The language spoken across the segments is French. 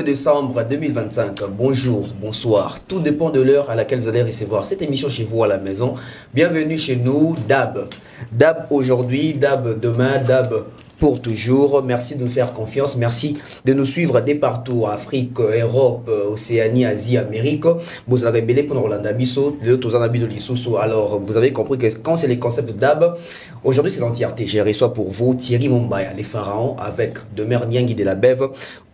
décembre 2025. Bonjour, bonsoir. Tout dépend de l'heure à laquelle vous allez recevoir cette émission chez vous à la maison. Bienvenue chez nous, DAB. DAB aujourd'hui, DAB demain, DAB pour toujours. Merci de nous faire confiance. Merci de nous suivre dès partout. Afrique, Europe, Océanie, Asie, Amérique. Vous avez belé pour Rolanda Bisso, alors, vous avez compris que quand c'est les concepts DAB, aujourd'hui c'est l'entièreté. J'ai reçu pour vous Thierry Mumbaya, les pharaons, avec Demeure Niangui de la Bève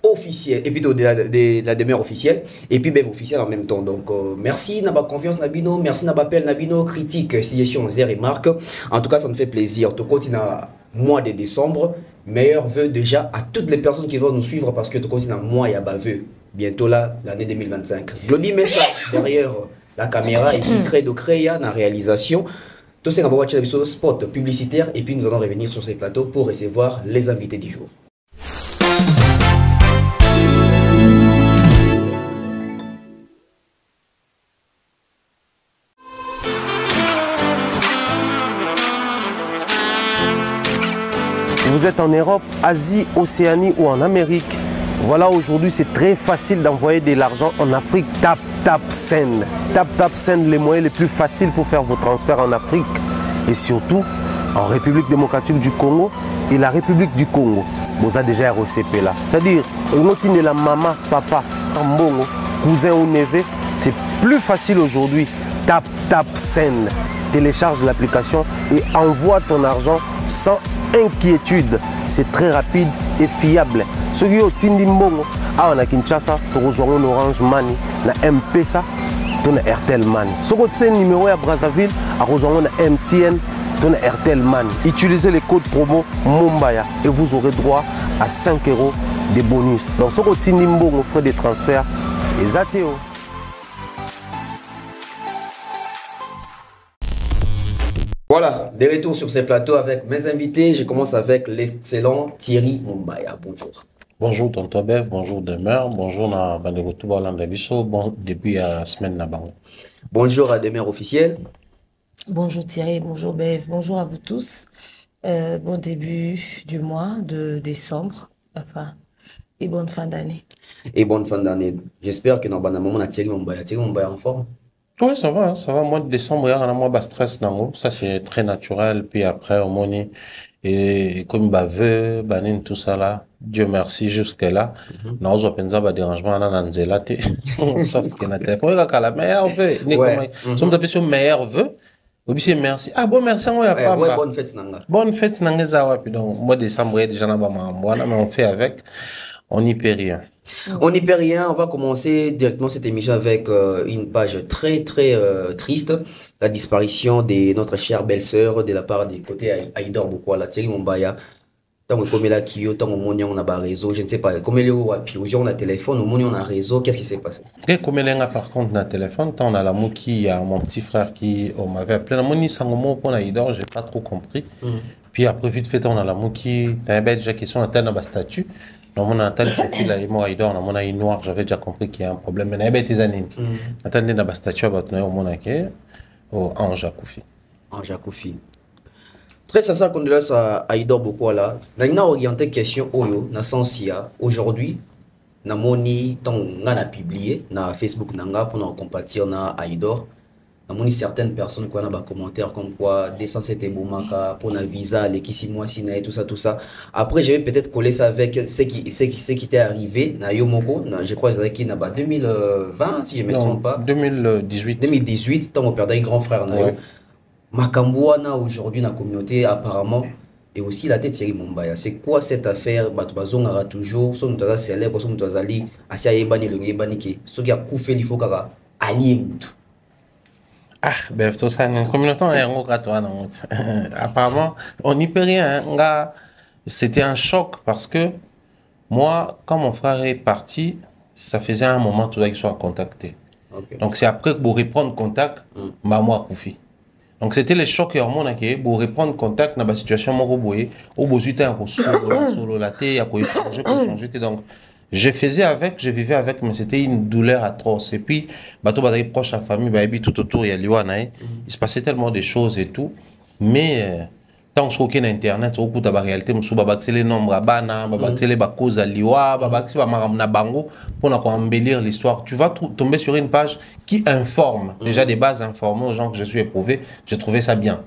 officielle, et puis de la demeure officielle, et puis Bève officielle en même temps. Donc, merci, Naba Confiance Nabino, merci Naba Appel Nabino, critique, suggestion, et remarques. En tout cas, ça nous fait plaisir. Tout continue mois de décembre, meilleurs vœux déjà à toutes les personnes qui vont nous suivre parce que tout continue mois et à vœux. Bientôt là, l'année 2025. Glody Messa derrière la caméra et puis Credo Créa dans la réalisation. Tout ça, on va voir le spot publicitaire et puis nous allons revenir sur ces plateaux pour recevoir les invités du jour. Vous êtes en Europe, Asie, Océanie ou en Amérique. Voilà, aujourd'hui c'est très facile d'envoyer de l'argent en Afrique. Tap Tap Send. Tap Tap Send, les moyens les plus faciles pour faire vos transferts en Afrique. Et surtout en République démocratique du Congo et la République du Congo. Vous avez déjà ROCP là. C'est-à-dire, de la maman, papa, mbongo, cousin ou neveu, c'est plus facile aujourd'hui. Tap Tap Send. Télécharge l'application et envoie ton argent sans inquiétude. C'est très rapide et fiable. Ceux qui ont Tindi Mbongo, on a Kinshasa, on a Orange Money, na M-Pesa, on a Airtel Money. Ceux qui ont numéro à Brazzaville, on a MTN, on a Airtel Money. Utilisez le code promo Mumbaya et vous aurez droit à 5 € de bonus. Donc ceux qui ont Tindi Mbongo, frais de transfert, les ATO. Voilà, de retour sur ces plateaux avec mes invités. Je commence avec l'excellent Thierry Mumbaya. Bonjour. Bonjour Tonton Bev, bonjour Demeure, bonjour na Bandegotou Balanda Bisso, bon début à la semaine na bango. Bonjour à Demeure officielle. Bonjour Thierry, bonjour Bev, bonjour à vous tous. Bon début du mois de décembre, enfin, et bonne fin d'année. Et bonne fin d'année. J'espère que dans le moment on a Thierry Mumbaya en forme. Oui, ça va, ça va. Mois de décembre, il y a un mois de stress. Ça, c'est très naturel. Puis après, au moment, et comme baveux, banin, tout ça là, Dieu merci, jusque-là. Nous avons pensé à dérangement dans l'anzela. Sauf que notre téléphone, il y a la meilleure vœu. Nous sommes appelés sur meilleur vœu. Aussi, merci. Ah bon, merci, on a pas. Bonne fête, Nanga. Bonne fête, Nanga. Puis donc, mois de décembre, il y a déjà mais on fait avec. On n'y perd rien. On n'y perd rien, on va commencer directement cette émission avec une page très triste, la disparition de notre chère belle-sœur de la part des côtés Aïdor Bokwala, Thierry Mumbaya. Tant que comme la Kyo, tant que on a réseau, je ne sais pas, comme elle est au on a téléphone, on a réseau, qu'est-ce qui s'est passé? Et comme elle a par contre un téléphone, tant on a la qui a mon petit frère qui m'avait appelé, la moni sangomo pour Aïdor, j'ai pas trop compris. Puis après vite fait on a la qui t'avais déjà question à tel statut. Non, mon tel profil là, moi il dort, mon œil noir, j'avais déjà compris qu'il y a un problème. Mais n'avait tes années. Attendez dans la statue à votre nom, mon accueil au Ange Akoufi. Ange Akoufi. Très sincère condoléances à Aïdor Bokwala. N'a orienté question oyo na sensia aujourd'hui na moni tant on a publié na Facebook nanga pour nous compatir na Aïdor. Amoni certaines personnes qui ont des commentaires comme quoi descendre c'était boumaka pour un visa les qui 6 mois sina et tout ça. Après je vais peut-être coller ça avec ce qui t'est arrivé na Yomoko, je crois que qui na 2020 si je me trompe pas. 2018 tant on perdait grand frère na yo. Makambouana aujourd'hui dans la communauté apparemment et aussi la tête Thierry Mumbaya. C'est quoi cette affaire? Batubazon aura toujours son toza célèbre son toza li asia yebani le yebani ki ce qui a coupé il faut kaka allié. Ah, ben, tout ça, une communauté, apparemment, on n'y peut rien. C'était un choc parce que moi, quand mon frère est parti, ça faisait un moment tout qu'ils soient contactés. Okay. Donc, c'est après que pour reprendre contact, moi, Koufi. Donc, c'était le choc qui pour reprendre contact dans la situation, moi, au besoin de solo la terre, donc, je faisais avec, je vivais avec, mais c'était une douleur atroce. Et puis, bateau badari proche à la famille, tout autour, il y a il se passait tellement de choses et tout. Mais tant que na internet au kuta ba réalité musu ba baxer les nombres bana ba baxer les ba cause liwa ba baxer ba maram na bango pour na embellir l'histoire. Tu vas tomber sur une page qui informe déjà des bases informées aux gens que je suis éprouvé, j'ai trouvé ça bien.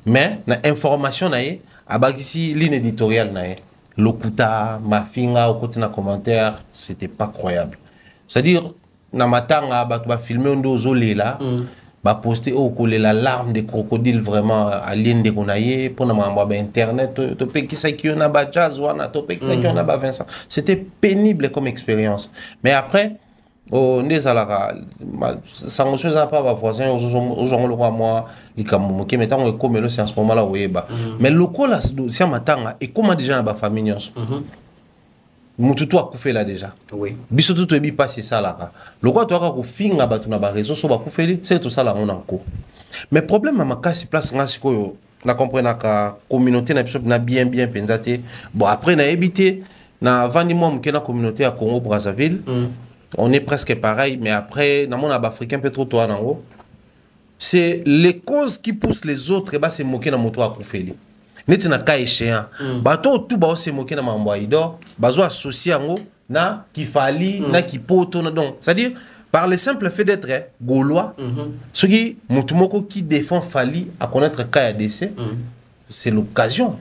Mais na information na ye abakisi ligne éditoriale na ye lokuta mafinga au côté na commentaire, c'était pas croyable. C'est-à-dire na matanga ba tu ba filmer ndo zolela ba poster au coller la larme des crocodiles vraiment à ligne de konaye pour na mamba internet to pe ki sa ki on a ba jazz wana to pe ki sa ki on a ba Vincent. C'était pénible comme expérience. Mais après on est à la ça ne chose pas ba voisin aux le roi moi likamu qui mettons comme le c'est en ce moment là oyeba. Mais le ko là c'est matanga et comment déjà na ba famille nyonso. Mututu akufe là déjà. Oui. Biso tout ebi passer ça là. Le quoi toi ko finga batu na ba réseau so ba kufeli, c'est tout ça là on encore. Mais problème ma kasi place ngasi ko na comprendre ka communauté na biso na bien pensate. Bon après na habité na vandi moi mkena communauté à Congo Brazzaville. On est presque pareil mais après na mon africain peut trop toi nango. C'est les causes qui poussent les autres et bah c'est moquer na moto akufeli. Neti na ka échéant bato tout ba se moquer na mambo idor bazo associé ango na kifali na kipoto na donc c'est à dire par le simple fait d'être gaulois ce qui mutumoko qui défend Fali à connaître ka décès c'est l'occasion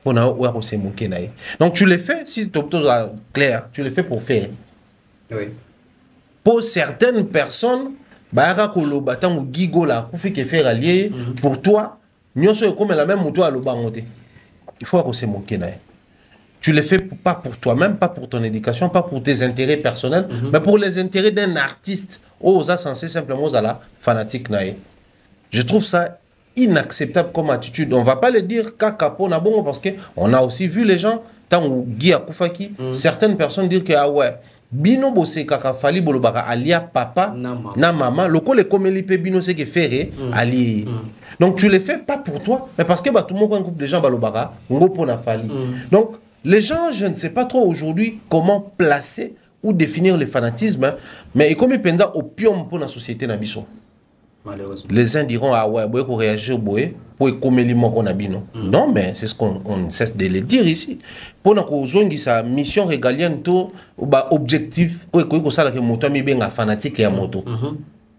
on a ou se moquer na. Donc tu le fais si tu clair tu le fais pour faire. Oui. Pour certaines personnes ba ko lo batango gigola ku fi ke faire allié pour toi. Comme la même moto à l'obangoté. Il faut qu'on se moque. Tu le fais pas pour toi-même, pas pour ton éducation, pas pour tes intérêts personnels, mais pour les intérêts d'un artiste. Oh, ça censé simplement à la fanatique. Je trouve ça inacceptable comme attitude. On va pas le dire kakapo na bon parce que on a aussi vu les gens tant ou Guy Akoufaki, certaines personnes dire que ah ouais. Bino bosse kaka fali bolobaka alia papa na maman loko le komeli pe bino c'est que faire ali. Donc tu le fais pas pour toi mais parce que bah tout le monde un groupe de gens balobaka ngo pona fali. Donc les gens je ne sais pas trop aujourd'hui comment placer ou définir le fanatisme mais comme penza opium pour la société na biso. Malheureusement. Les uns diront ah ouais boy pour réagir boy pour komeli moko na bino. Non mais c'est ce qu'on cesse de le dire ici. Pour na ko zongi sa mission régalienne to ba objectif ko sala ke moto mi benga fanatique ya moto.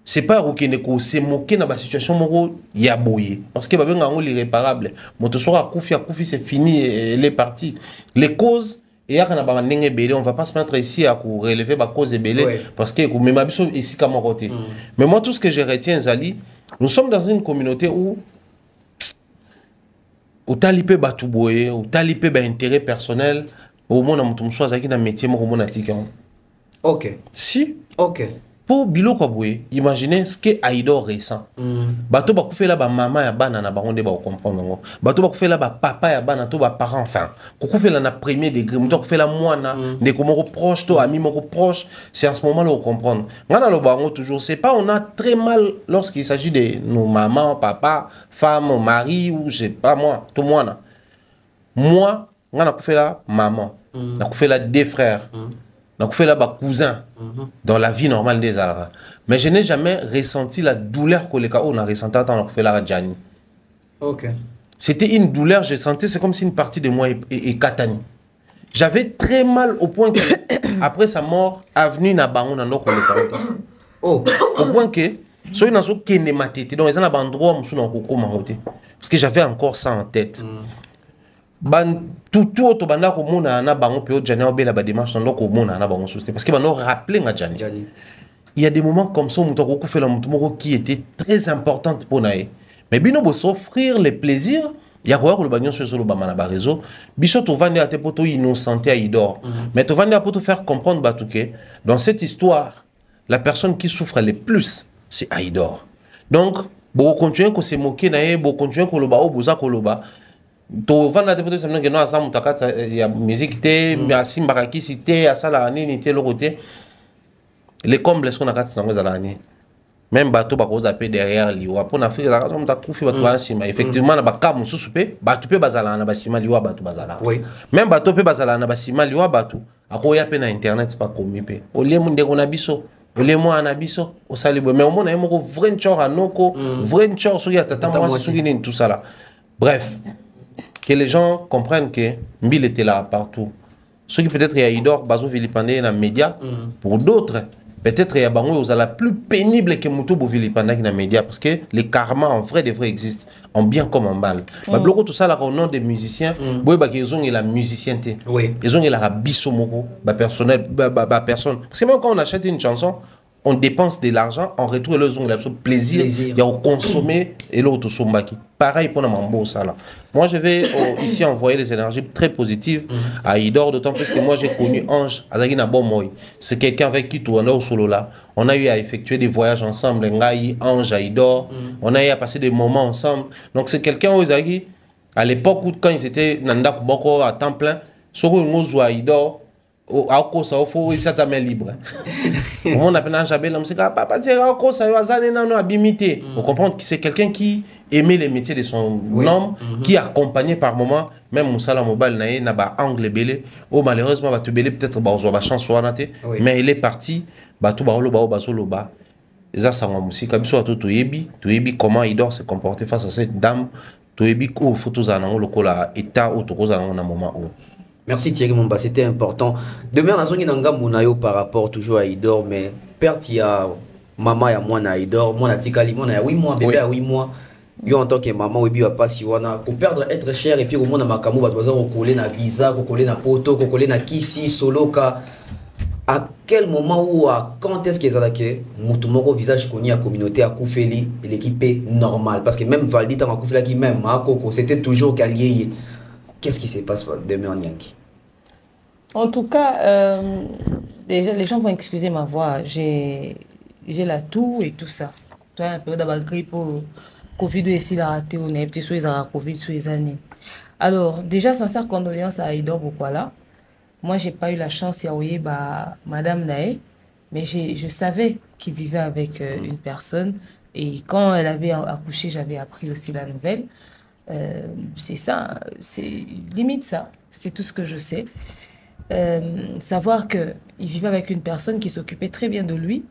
C'est pas que ne se moquer na ba situation moko ya boye parce que ba benga ngo l'irréparable. Moto sera koufi c'est fini elle est partie. Les causes et on va pas se mettre ici à relever ma cause belé parce que même ici comme côté. Mais moi tout ce que je retiens Zali, nous sommes dans une communauté où talipé batouboye, ou talipé ba intérêt personnel, au moins na mutum soit zaki na métier mo ko tika. OK. Si. OK. Pour Bilo Kaboué, imaginez ce qu'est Aïdor récent. Bato ba koufé là ba maman ya bana na ba onde ba comprendre. Bato ba koufé là ba papa ya bana to ba parent enfin. Koufé là na premier degré, muto koufé là moana, de comme proche to ami moko proche, c'est en ce moment là on comprendre. Ngana lo ba toujours c'est pas on a très mal lorsqu'il s'agit de nos mamans, papa, femme, mari ou je sais pas moi, tout moana. Moi, ngana koufé là maman, na koufé là deux frères. Donc, on fait là-bas cousin dans la vie normale des Alra. Mais je n'ai jamais ressenti la douleur que les cas on a ressenti quand on fait la Djani. Ok. C'était une douleur, je sentais, c'est comme si une partie de moi est katani. J'avais très mal au point que, après sa mort, avenue Nabango dans l'autre au point que, soit une asso qui n'est ma tête, donc ils ont un endroit où parce que j'avais encore ça en tête. Tout autre banda ko mona na bango pe o jana obela ba démarche dans ko mona na bango société parce que bano rappeler nga jani. Il y a des moments comme ça où muto ko fait la muto qui était très importante pour nae. Mais bino bo s'offrir les plaisirs, il y a quoi ko le bagnon sur le ba na ba réseau, biso to vendre à tes poto innocenté à idor. Mais to vendre pour te faire comprendre batouké dans cette histoire, la personne qui souffre le plus, c'est Aïdor. Donc, bo continuer ko se moquer nae, bo continuer ko lo ba o boza ko lo ba. To vanda te ça que non ensemble takata ya musique té ya simbaraki cité ya sala nini té côté les combles ce qu'on a quatre dans la année même bateau ba cause apé derrière liwa pour Afrique la on ta kufi bato ansima effectivement na baka mususu pe bato pe bazala na basima liwa bato bazala oui même bateau pe bazala na basima liwa bato akoya pe na internet pas comme pe olie munde ko na biso olie mo na biso o sali mais au moins na mo vrai nchor anoko vrai nchor so ya tata moi so tout ça là bref. que les gens comprennent que Mbile était là partout. Ceux qui peut-être y a Idor, Bazo Vilipandé dans les médias, pour d'autres, peut-être il y a Bango la plus pénible que Moutou Vilipandé dans les médias, parce que les karmas en vrai de vrai existent, en bien comme en mal. Bloco tout ça là au nom des musiciens, ils ont la musicienté, ils ont la bisomoko, personne. Parce que même quand on achète une chanson, on dépense de l'argent, on retrouve le plaisir, il y a au consommer et l'autre sombaki. Pareil pour Namambo, ça là. Moi, je vais ici envoyer les énergies très positives à Idor, d'autant plus que moi, j'ai connu Ange, Azagina Bomoy. C'est quelqu'un avec qui on est au solo là. On a eu à effectuer des voyages ensemble, Ngai, Ange, à Idor. On a eu à passer des moments ensemble. Donc, c'est quelqu'un aux Zagi, à l'époque où, quand ils étaient Nanda Kuboko à temps plein, sur une à Idor, ça faut ça libre. On appelle un jabel, on sait papa dire ça on comprend que c'est quelqu'un qui aimait les métiers de son homme, qui accompagnait par moment même Moussala Mobile n'a pas angle belé ou malheureusement va te belé peut-être ba chance mais il est parti ba tout ba basolo ba ça ça musique biso to yebi comment il doit se comporter face à cette dame to yebi ko photos anango lokola état au to koza na moment où. Merci Thierry Momba, c'était important. Demain, on a par rapport toujours à Idor, mais perte, il y a maman et moi à Idor, moi à Tikali, moi à 8 mois, bébé à 8 mois. Yo en tant que maman, oui, va pas si on a pour perdre être cher et puis au moins na makamu va devoir coller na visa, coller na poto, coller na kisi, soloka. À quel moment ou à quand est-ce qu'ils attaquent Moutoumoko visage connu à communauté à Koufeli et l'équipe est normale parce que même Valdi dans Koufela qui même à Coco c'était toujours Kalié. Qu'est-ce qui se passe demain en Yankee? En tout cas, déjà, les gens vont excuser ma voix. J'ai la toux et tout ça. Tu vois, un peu d'abord grippe au Covid ici, la raté, on est petit sur les Covid sur les années. Alors, déjà, sincère condoléances à Idor Bokwala. Moi, j'ai pas eu la chance d'y Madame Naé, mais je savais qu'il vivait avec une personne. Et quand elle avait accouché, j'avais appris aussi la nouvelle. C'est ça, c'est limite ça, c'est tout ce que je sais. Savoir qu'il vivait avec une personne qui s'occupait très bien de lui,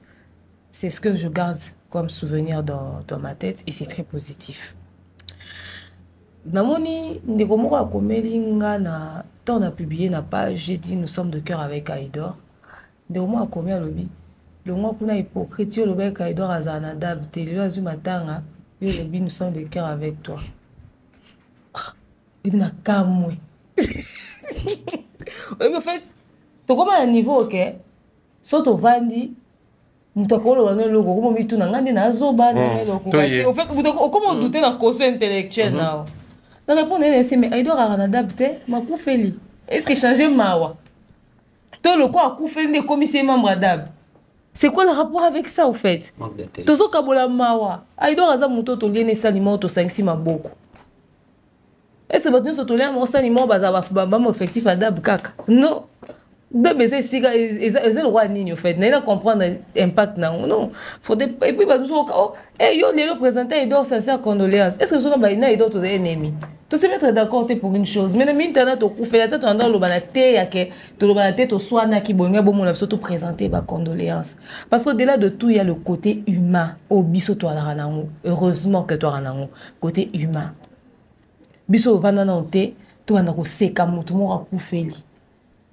c'est ce que je garde comme souvenir dans ma tête et c'est très positif. Namoni, Ndegomoro a komelinga na tant on a publié na page, j'ai dit nous sommes de cœur avec Aïdor. Ndegomoro a commis à l'obi. Le mois pour la hypocrite, le bec Aïdor a zanadab, télé azumatanga, l'obi nous sommes de cœur avec toi. Il n'a qu'à moi. Oui, mais en fait, tu comme à un niveau, ok? Sauf au Vandi, nous t'accordons le logo, comme on dit tout, on a dit na zoba, en fait, comment douter dans le caution intellectuel là? Donc répondre, mais Aïdor a adapté, ma koufeli. Est-ce que changer mawa? Toi le quoi a koufeli des commissaires membres d'ab? C'est quoi le rapport avec ça au fait? Tozo kabola mawa. Aïdor a zamuto to liene salimo to 5-6 maboko. Est-ce que vous avez un salimo bazaba effectif à dab kaka? Non. Dab c'est siga le roi nini au fait. N'a comprendre l'impact non. Faut des et puis yo le présenter Aïdor sincère condoléances. Est-ce que vous avez une Aïdor tous ennemis? Tu sais mettre d'accord pour une chose. Mais le internet au coup fait la tête dans le banaté ya que tout le banaté to soit na ki bonga bon mon surtout présenter ba condoléances. Parce qu'au-delà de tout il y a le côté humain. Au biso to ala ranango. Heureusement que toi ranango côté humain. Biso vanda na onte to vanda ko seka mutu mo akufeli.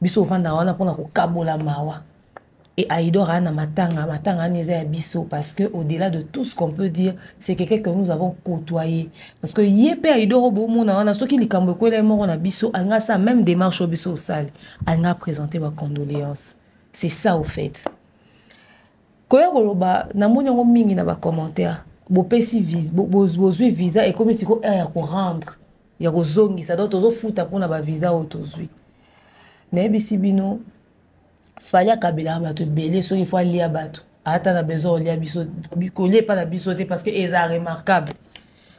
Biso vanda wana pona ko kabola mawa. Et Aïdor a na matanga neza ya biso parce que au-delà de tout ce qu'on peut dire, c'est quelqu'un que nous avons côtoyé. Parce que yépe Aïdor au bon na wana soki likambo ko le mort na biso anga sa même démarche au biso sale, anga présenter ma condoléances. C'est ça au fait. Koya koloba na moni ngo mingi na ba commentaire. Bo pesi visa, bo visa et comme si ko ya ko rendre. Ya ko zongi ça doit tozo futa pona ba visa autozui. Na ebisi bino fallait kabila bato belé so il faut lia bato ata na besoin lia biso bikolie pas na biso parce que eza remarquable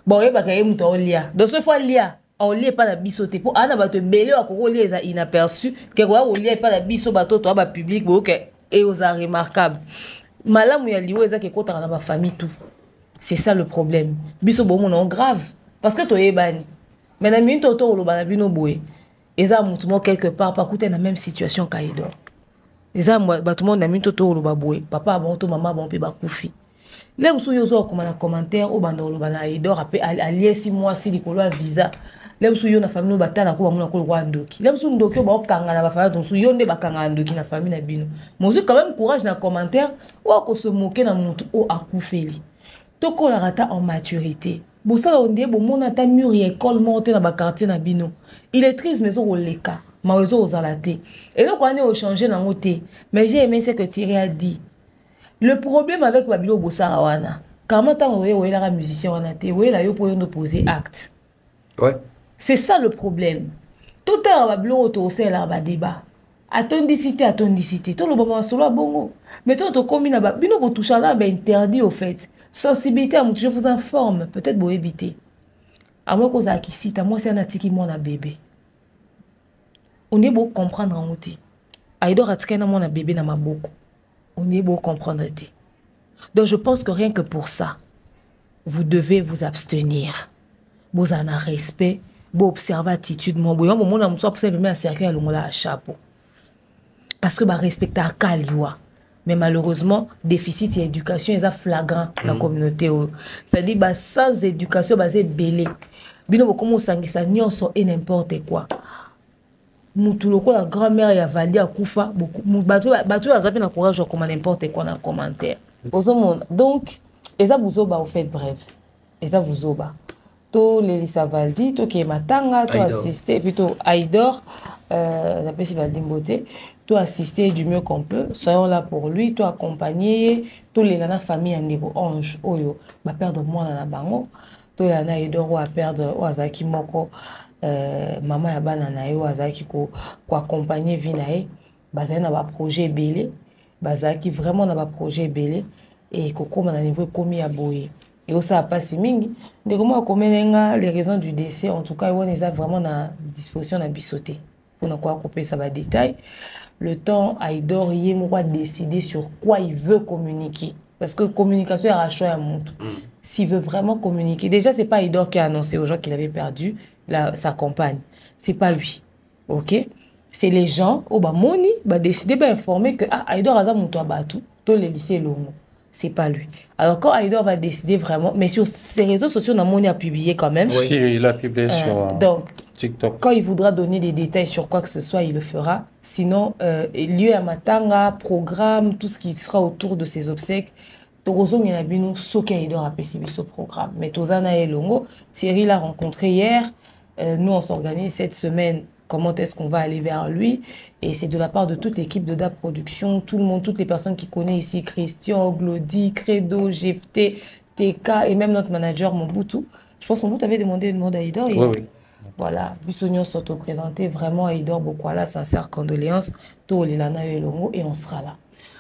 bon et ba kaye muto lia donc ce fois lia on lie pas na biso pour ana bato belé wa ko lia eza inaperçu que ko lia pas na biso bato to ba public bo que et aux remarquable malamu ya liwo eza ke kota na ba famille tout c'est ça le problème biso bo mon grave parce que to yebani mais na minute to lo ba na bino boye eza mutu mo quelque part pas coûter na même situation qu'Aïdor. Les gens, tout le monde a mis tout le baboué. Papa bon, tout maman bon, puis bakoufi. Là, vous avez un commentaire, au bandolo, Aïdor, allié 6 mois, si les visa. Là, vous avez une famille, vous avez un doki. Là, vous avez un doki, vous avez un famille, vous avez un doki, la famille, mais vous avez quand même courage dans les commentaires, ou à se moquer dans mon ou à koufeli. Toko la rata en maturité. Bon, ça, on dit, bon, mon ata mur, il école montée dans le quartier, dans bino. Il est triste, mais on les cas. Ma réseau aux alatés. Et donc, on est changé dans le thé. Mais j'ai aimé ce que Thierry a dit. Le problème avec Babilo Bossarawana, quand on est un musicien, on a été, on est pour opposer acte. Ouais. C'est ça le problème. Tout à l'heure, Babilo autosé là, débat. Attendicité. Tout le moment, c'est là, bon. Mais tout le combine là, Bino Botoucha là, interdit au fait. Sensibilité à mon, je vous informe, peut-être vous éviter. À moi, qu'on a qui cite, à moi, c'est un article qui m'a bébé. On est beau comprendre en outil. Aïdor a tkena mon bébé dans ma boucle. On est beau comprendre. Donc je pense que rien que pour ça, vous devez vous abstenir. Vous en avez respect, vous observez l'attitude. Mon moment où on observe même un cercle à chapeau. Parce que bah respecter à Kaliwa. Mais malheureusement, déficit et éducation est flagrant dans la communauté. C'est-à-dire bah sans éducation, bah c'est belé. Bino comment sangisa nyonso et n'importe quoi. Moutuloko la grand-mère ya Valdi à Koufa beaucoup bateau a zappé na courage comme n'importe quoi dans commentaire. Donc eza buzoba au fait bref. Eza buzoba. To Lelisa Valdi, to qui est matanga, to assister puis to Aïdor la pesi Valdi Mbote, to assister du mieux qu'on peut. Soyons là pour lui, to accompagner, to les lana famille en niveau ange oyo ba perdre moi na bango. To yana Aïdor wa perdre o azaki moko maman ya bana na yo azaki ko accompagner vie na ye bazali na ba projet belé bazaki vraiment na ba projet belé et kokoma na niveau komi ya boye et ça a passé mingi de comment komenenga les raisons du décès en tout cas on est vraiment na disposition na bisoté pour na quoi couper ça va détail le temps Aïdor yé mo décider sur quoi il veut communiquer parce que communication est rachat à montre s'il veut vraiment communiquer déjà c'est pas Aïdor qui a annoncé aux gens qu'il avait perdu sa compagne. C'est pas lui. Ok? C'est les gens, au Bamoni, bah décider d'informer que Aïdor Azam Moutoua Batou, tous les lycées Lomo. C'est pas lui. Alors quand Aïdor va décider vraiment, mais sur ses réseaux sociaux, Namoni a publié quand même. Oui, il a publié sur donc, TikTok. Quand il voudra donner des détails sur quoi que ce soit, il le fera. Sinon, lieu à Matanga, programme, tout ce qui sera autour de ses obsèques. Torozo Mianabino, Soke Aïdor a pécibi ce programme. Mais Tozana et Longo, Thierry l'a rencontré hier. Nous, on s'organise cette semaine. Comment est-ce qu'on va aller vers lui? Et c'est de la part de toute l'équipe de DAP Production, tout le monde, toutes les personnes qui connaissent ici, Christian, Glody, Credo, GFT, TK et même notre manager Mobutu. Je pense que Mobutu avait demandé une demande à Aïdor. Oui, oui. Voilà, Bissognon s'auto-présenté, vraiment Aïdor Bokwala, sincère condoléances, tout Lilana et Longo, et on sera là.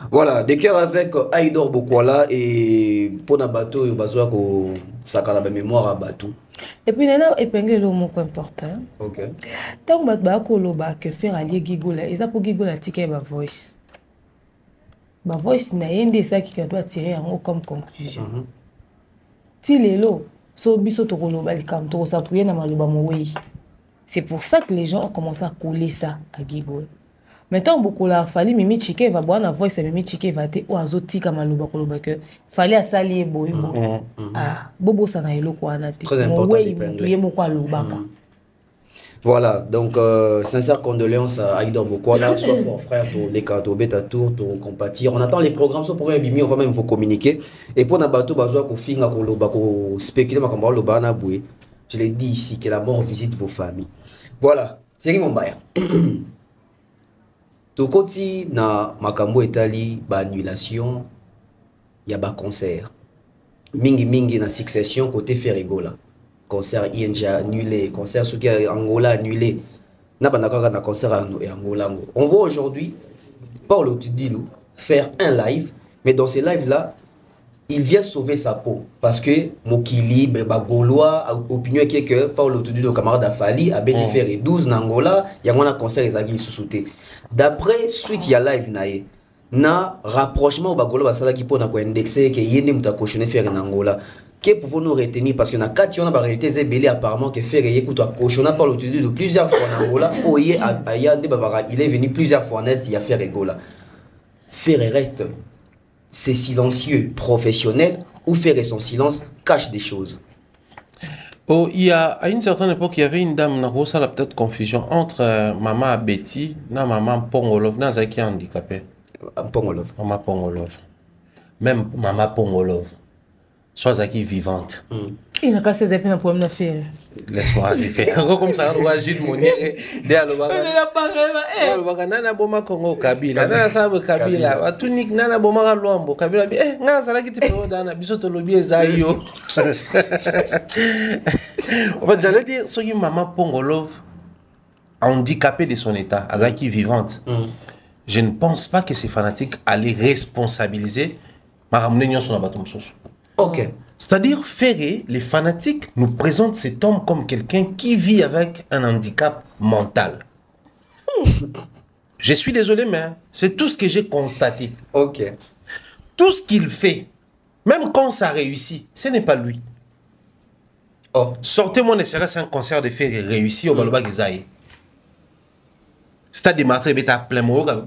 Voilà, des cœurs avec Aïdor Bokwala et pour un bateau, il y a la mémoire à bateau. Et puis, il y a épinglé le mot important. Ok. Tant que faire allier Gigola, et ça pour Gigola, ticket ma voice. Ma voice n'a rien de ça qui doit tirer en haut comme conclusion. Tilelo, so biso to koloba likamto s'appuyer na maloba moweyi. C'est pour ça que les gens ont commencé à coller ça à Gigola. Maintenant, beaucoup là, fallait Mimi Chike va boire la voix, c'est Mimi Chike va te ou azoti comme le bakoloba que fallait à salier boybo. Ah, bobo ça na elo quoi na te. Très important. Voilà, donc sincère condoléances à Aïdor Bokwala, soit fort frère, pour les cartes, bêta tour, pour compatir. On attend les programmes, soit pour un bimi, on va même vous communiquer. Et pour Nabato, bazoa ko finga ko loba ko spéculer ma kamba loba na boué. Je l'ai dit ici que la mort visite vos familles. Voilà, Thierry Mombaya. Tokoti na makambo etali ba annulation ya ba concert mingi na succession côté Ferrigola concert ING annulé concert Suki Angola annulé na banaka na concert Angola. On voit aujourd'hui Paulo Tudilo faire un live, mais dans ces lives là il vient sauver sa peau parce que Mokili Gaulois opinion qui est que Paulo Tudilo camarade Afali a bêti faire 12 na Angola, il y a un concert ezagi sous-souté. D'après suite il y a live nae na rapprochement au Bagolo basala qui pona ko indexer que yende muta cochonner faire en Angola. Que pouvons-nous retenir parce que na kati on a réalité zebeli apparemment que faire écoute cochonna par l'autre de plusieurs fois en Angola oye ayande babara il est venu plusieurs fois net il y a faire Angola. Faire reste c'est silencieux, professionnel, ou Ferré son silence cache des choses? Oh, à une certaine époque, il y avait une dame, on a la peut-être confusion entre maman Betty et maman Pongolov, qui est handicapée. Pongolov. Maman Pongolov. Même maman Pongolov, soit qui vivante. Il n'a qu'à se faire un problème d'affaires. Laisse-moi arriver. Comme ça, on va Gilles Monnier. Nana boma Congo Kabila. Nana sabe Kabila. Atunik nana boma Luambo Kabila. Nana sala qui te peut dana bisoto lobi ezayo. En fait, j'allais dire ce qui maman Pongolov handicapée de son état, Azaki vivante. Je ne pense pas que ces fanatiques allaient responsabiliser Maramne Nyon Abatom Soso. Ok. C'est-à-dire, Ferré, les fanatiques nous présentent cet homme comme quelqu'un qui vit avec un handicap mental. Je suis désolé, mais c'est tout ce que j'ai constaté. Ok. Tout ce qu'il fait, même quand ça réussit, ce n'est pas lui. Oh. Sortez-moi ne serait-ce un concert de Ferré réussi au Baloba Gizaï. Stade de Marseille est à plein mot. Donc,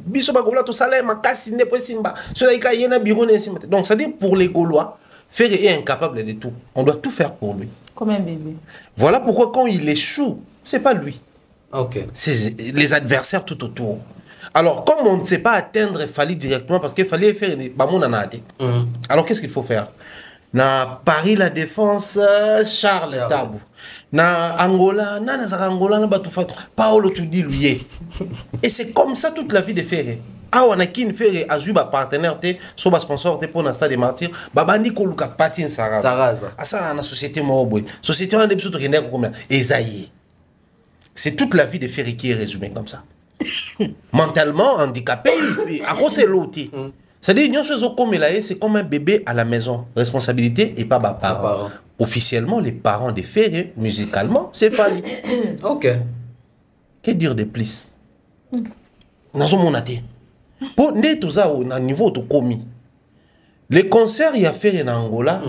c'est-à-dire pour les Gaulois, Ferré est incapable de tout. On doit tout faire pour lui. Comme un bébé. Voilà pourquoi quand il échoue, c'est pas lui. Ok. C'est les adversaires tout autour. Alors, comme on ne sait pas atteindre Fali directement, parce qu'il fallait faire des alors qu'est-ce qu'il faut faire? Na Paris la Défense, Charles Tabou. Na Angola, na Paolo Tudi lui. Et c'est comme ça toute la vie de Ferré. Ah, on a qui Ferré a eu un partenaire, son sponsor pour un stade des martyrs, Babandi Koluka Patin Saraz. Ah, ça, dans la société Moroboy. Société, on a des choses qui sont comme Esaïe. C'est toute la vie de Ferré qui est résumée comme ça. Mentalement handicapé, à cause de l'autre. C'est-à-dire, c'est comme un bébé à la maison. Responsabilité et pas ma parent. Officiellement, les parents de Ferré, musicalement, c'est Fali. Ok. Que dire de plus? Dans son monaté. Pour tout ça au niveau de commis. Les concerts, il y a Ferré en Angola.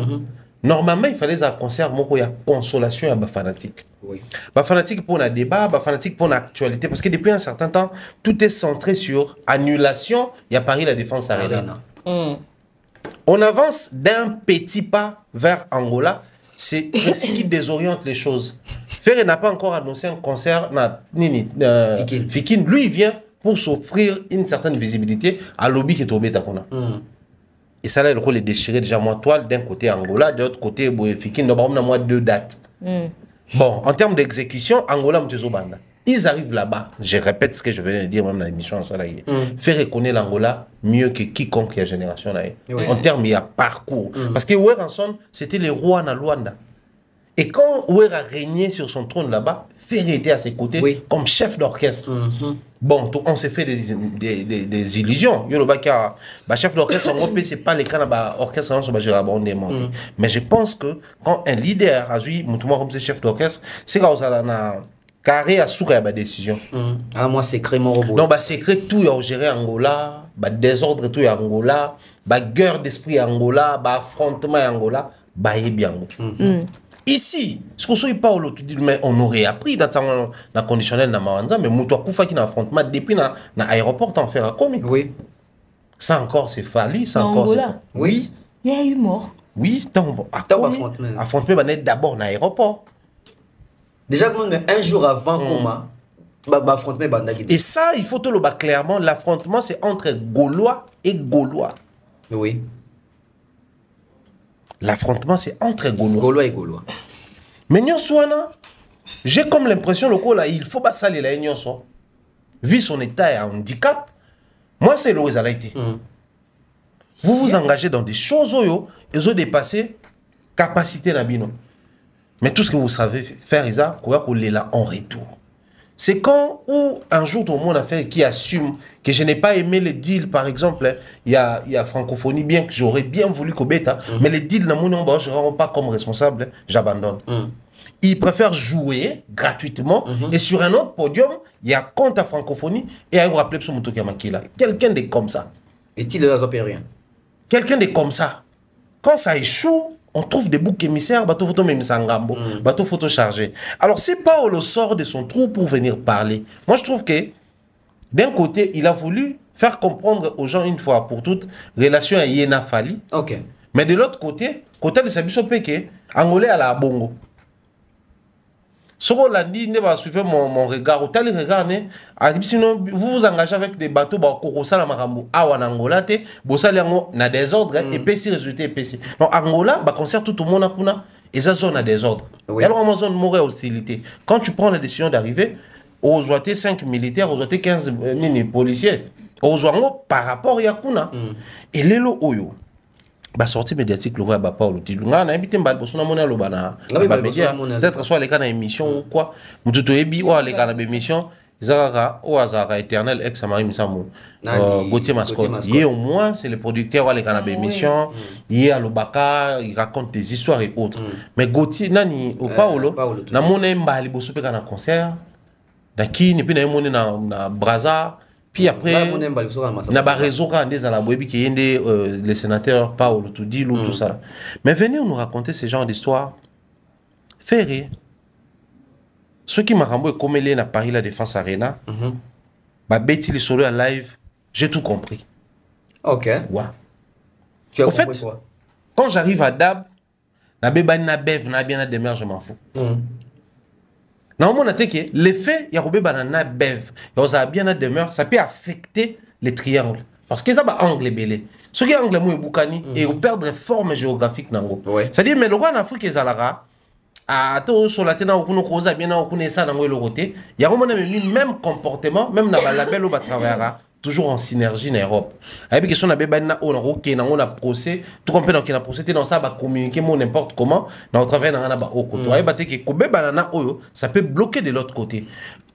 Normalement, il fallait un concert où il y a consolation à fanatique. Oui. Fanatique pour un débat, fanatique pour l'actualité. Parce que depuis un certain temps, tout est centré sur annulation. Il y a Paris la Défense Arena. On avance d'un petit pas vers Angola. C'est ce qui désoriente les choses. Ferré n'a pas encore annoncé un concert. Fikin. Lui, il vient pour s'offrir une certaine visibilité à lobby qui est au Bétakona. Et ça, là, le rôle est déchiré déjà moi toile d'un côté Angola, de l'autre côté Fikin. Donc, on a moins 2 dates. Bon, en termes d'exécution, Angola, Mtezobanda. Ils arrivent là-bas. Je répète ce que je venais de dire même dans l'émission. Faire reconnaître l'Angola mieux que quiconque la génération là. En termes, il y a parcours. Parce que Oueranson, c'était le roi dans Luanda. Et quand Ouer a régné sur son trône là-bas, Ferré était à ses côtés comme chef d'orchestre. Bon, on s'est fait des illusions. Le chef d'orchestre, en gros, c'est pas les cas d'orchestre, mais je pense que quand un leader a eu, comme chef d'orchestre, c'est quand ça a carré à souka la décision. Ah, moi, secret mon robot. Non, secret tout est géré Angola, désordre tout est Angola, guerre d'esprit Angola, affrontement Angola, est bien. Ici, ce qu'on soit pas au mais on aurait appris dans la conditionnelle de Mawanza, mais Moutoua Koufa qui n'a affrontement depuis l'aéroport en faire un comique. Oui. Ça encore, c'est Fali, ça encore. Oui. Il y a eu mort. Oui, affrontement d'abord dans l'aéroport. Déjà, un jour avant Koma, affrontement. Et ça, il faut te le dire clairement, l'affrontement c'est entre Gaulois et Gaulois. Oui. L'affrontement, c'est entre Gaulois. Gaulois et Gaulois. Mais j'ai comme l'impression que il faut pas salir la Nyonso. Vu son état et handicap, moi, c'est l'eau été. Vous vous engagez dans des choses et vous dépassez capacité d'abino. Mais tout ce que vous savez faire, Isa, vous l'est là en retour. C'est quand où un jour tout le monde a fait qui assume que je n'ai pas aimé les deals, par exemple, il y a francophonie, bien que j'aurais bien voulu qu'au bêta, mais les deals, je ne rends pas comme responsable, j'abandonne. Ils préfèrent jouer gratuitement et sur un autre podium, il y a compte à francophonie et à vous rappeler ce Moutoki Makila. Quelqu'un de comme ça. Est-il de la rien? Quelqu'un de comme ça. Quand ça échoue, on trouve des boucs émissaires, bateau photo même sangambo, bateau photo chargé. Alors c'est pas le sort de son trou pour venir parler. Moi je trouve que d'un côté il a voulu faire comprendre aux gens une fois pour toutes, relation à Yéna Fali. Ok. Mais de l'autre côté de Sabiso Peke, Angolais à la Bongo. Ce qu'on l'a dit, ne va suivre mon regard. Autant les regards, sinon vous vous engagez avec des bateaux, bah Korosa la Marambo, Awan Angola, te, Bossaliango na désordre, et PC résultat et PC. Donc Angola, bah concerne tout le monde à Kuna, et ça zone a désordre. Et alors on zone mauvaise hostilité. Quand tu prends la décision d'arriver, aux 5 militaires, aux 15 policiers, aux par rapport à Kuna. Et l'élo Oyo. Bah sortie médiatique le ba Paulo Tilunga na habité mbal bosuna mona lo bana ba média peut-être soit les cas na émission ou quoi mututo ebi ou les cas na émission Zara ou Azara éternel ex Marie Misamu Gauthier Mascotte et au moins c'est le producteur ou les cas na émission il à Lobaka il raconte des histoires et autres mais Gauthier nani au Paulo na mona mbali bosupe kana concert daki ni puis na mona na Braza. Puis après, il y a raison quand le sénateur Paolo tout dit, tout ça. Mais venez nous raconter ce genre d'histoire. Ferré. Ceux qui m'ont renvoyé comme il est à Paris la Défense Arena, Betty les solo en live, j'ai tout compris. Ok. Ouais. Tu as compris quoi? Quand j'arrive à Dab, na beba na bev na bien na demeure, je m'en fous. Normalement, l'effet, il y a un banana bev, bien demeure, ça peut affecter les triangles. Parce que ça va angle belé. Ce qui est angle mou boukani et perdre forme géographique nango. C'est-à-dire mais le roi en Afrique est alara à tout sur la tena okuno koza bien na okune ça nango le côté. Il y a un même comportement, même na la belle au travaillera toujours en synergie en Europe. Avec que son a beba na on OK na on a procès, tout comprendre que na procès dans ça va communiquer mon n'importe comment dans travail na ba au côté. Ay baté que beba na oyo, ça peut bloquer de l'autre côté.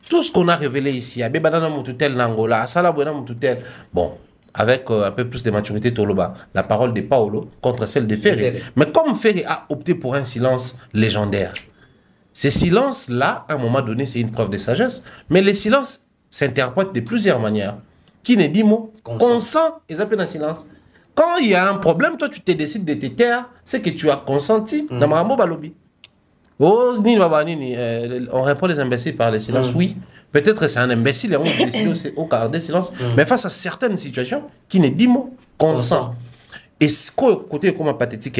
Tout ce qu'on a révélé ici, à beba na mututel n'Angola, à sala buena mututel. Bon, avec un peu plus de maturité Toloba, la parole de Paolo contre celle de Ferré. Mais comme Ferré a opté pour un silence légendaire. Ces silences-là, à un moment donné, c'est une preuve de sagesse, mais les silences s'interprètent de plusieurs manières. Qui ne dit mot, consent et ça peut dans silence. Quand il y a un problème, toi tu te décides de te taire, c'est que tu as consenti. On répond les imbéciles par le silence, oui. Peut-être c'est un imbécile et on décide au quart de silence. Mais face à certaines situations, qui ne dit mot, consent. Et ce côté comme pathétique,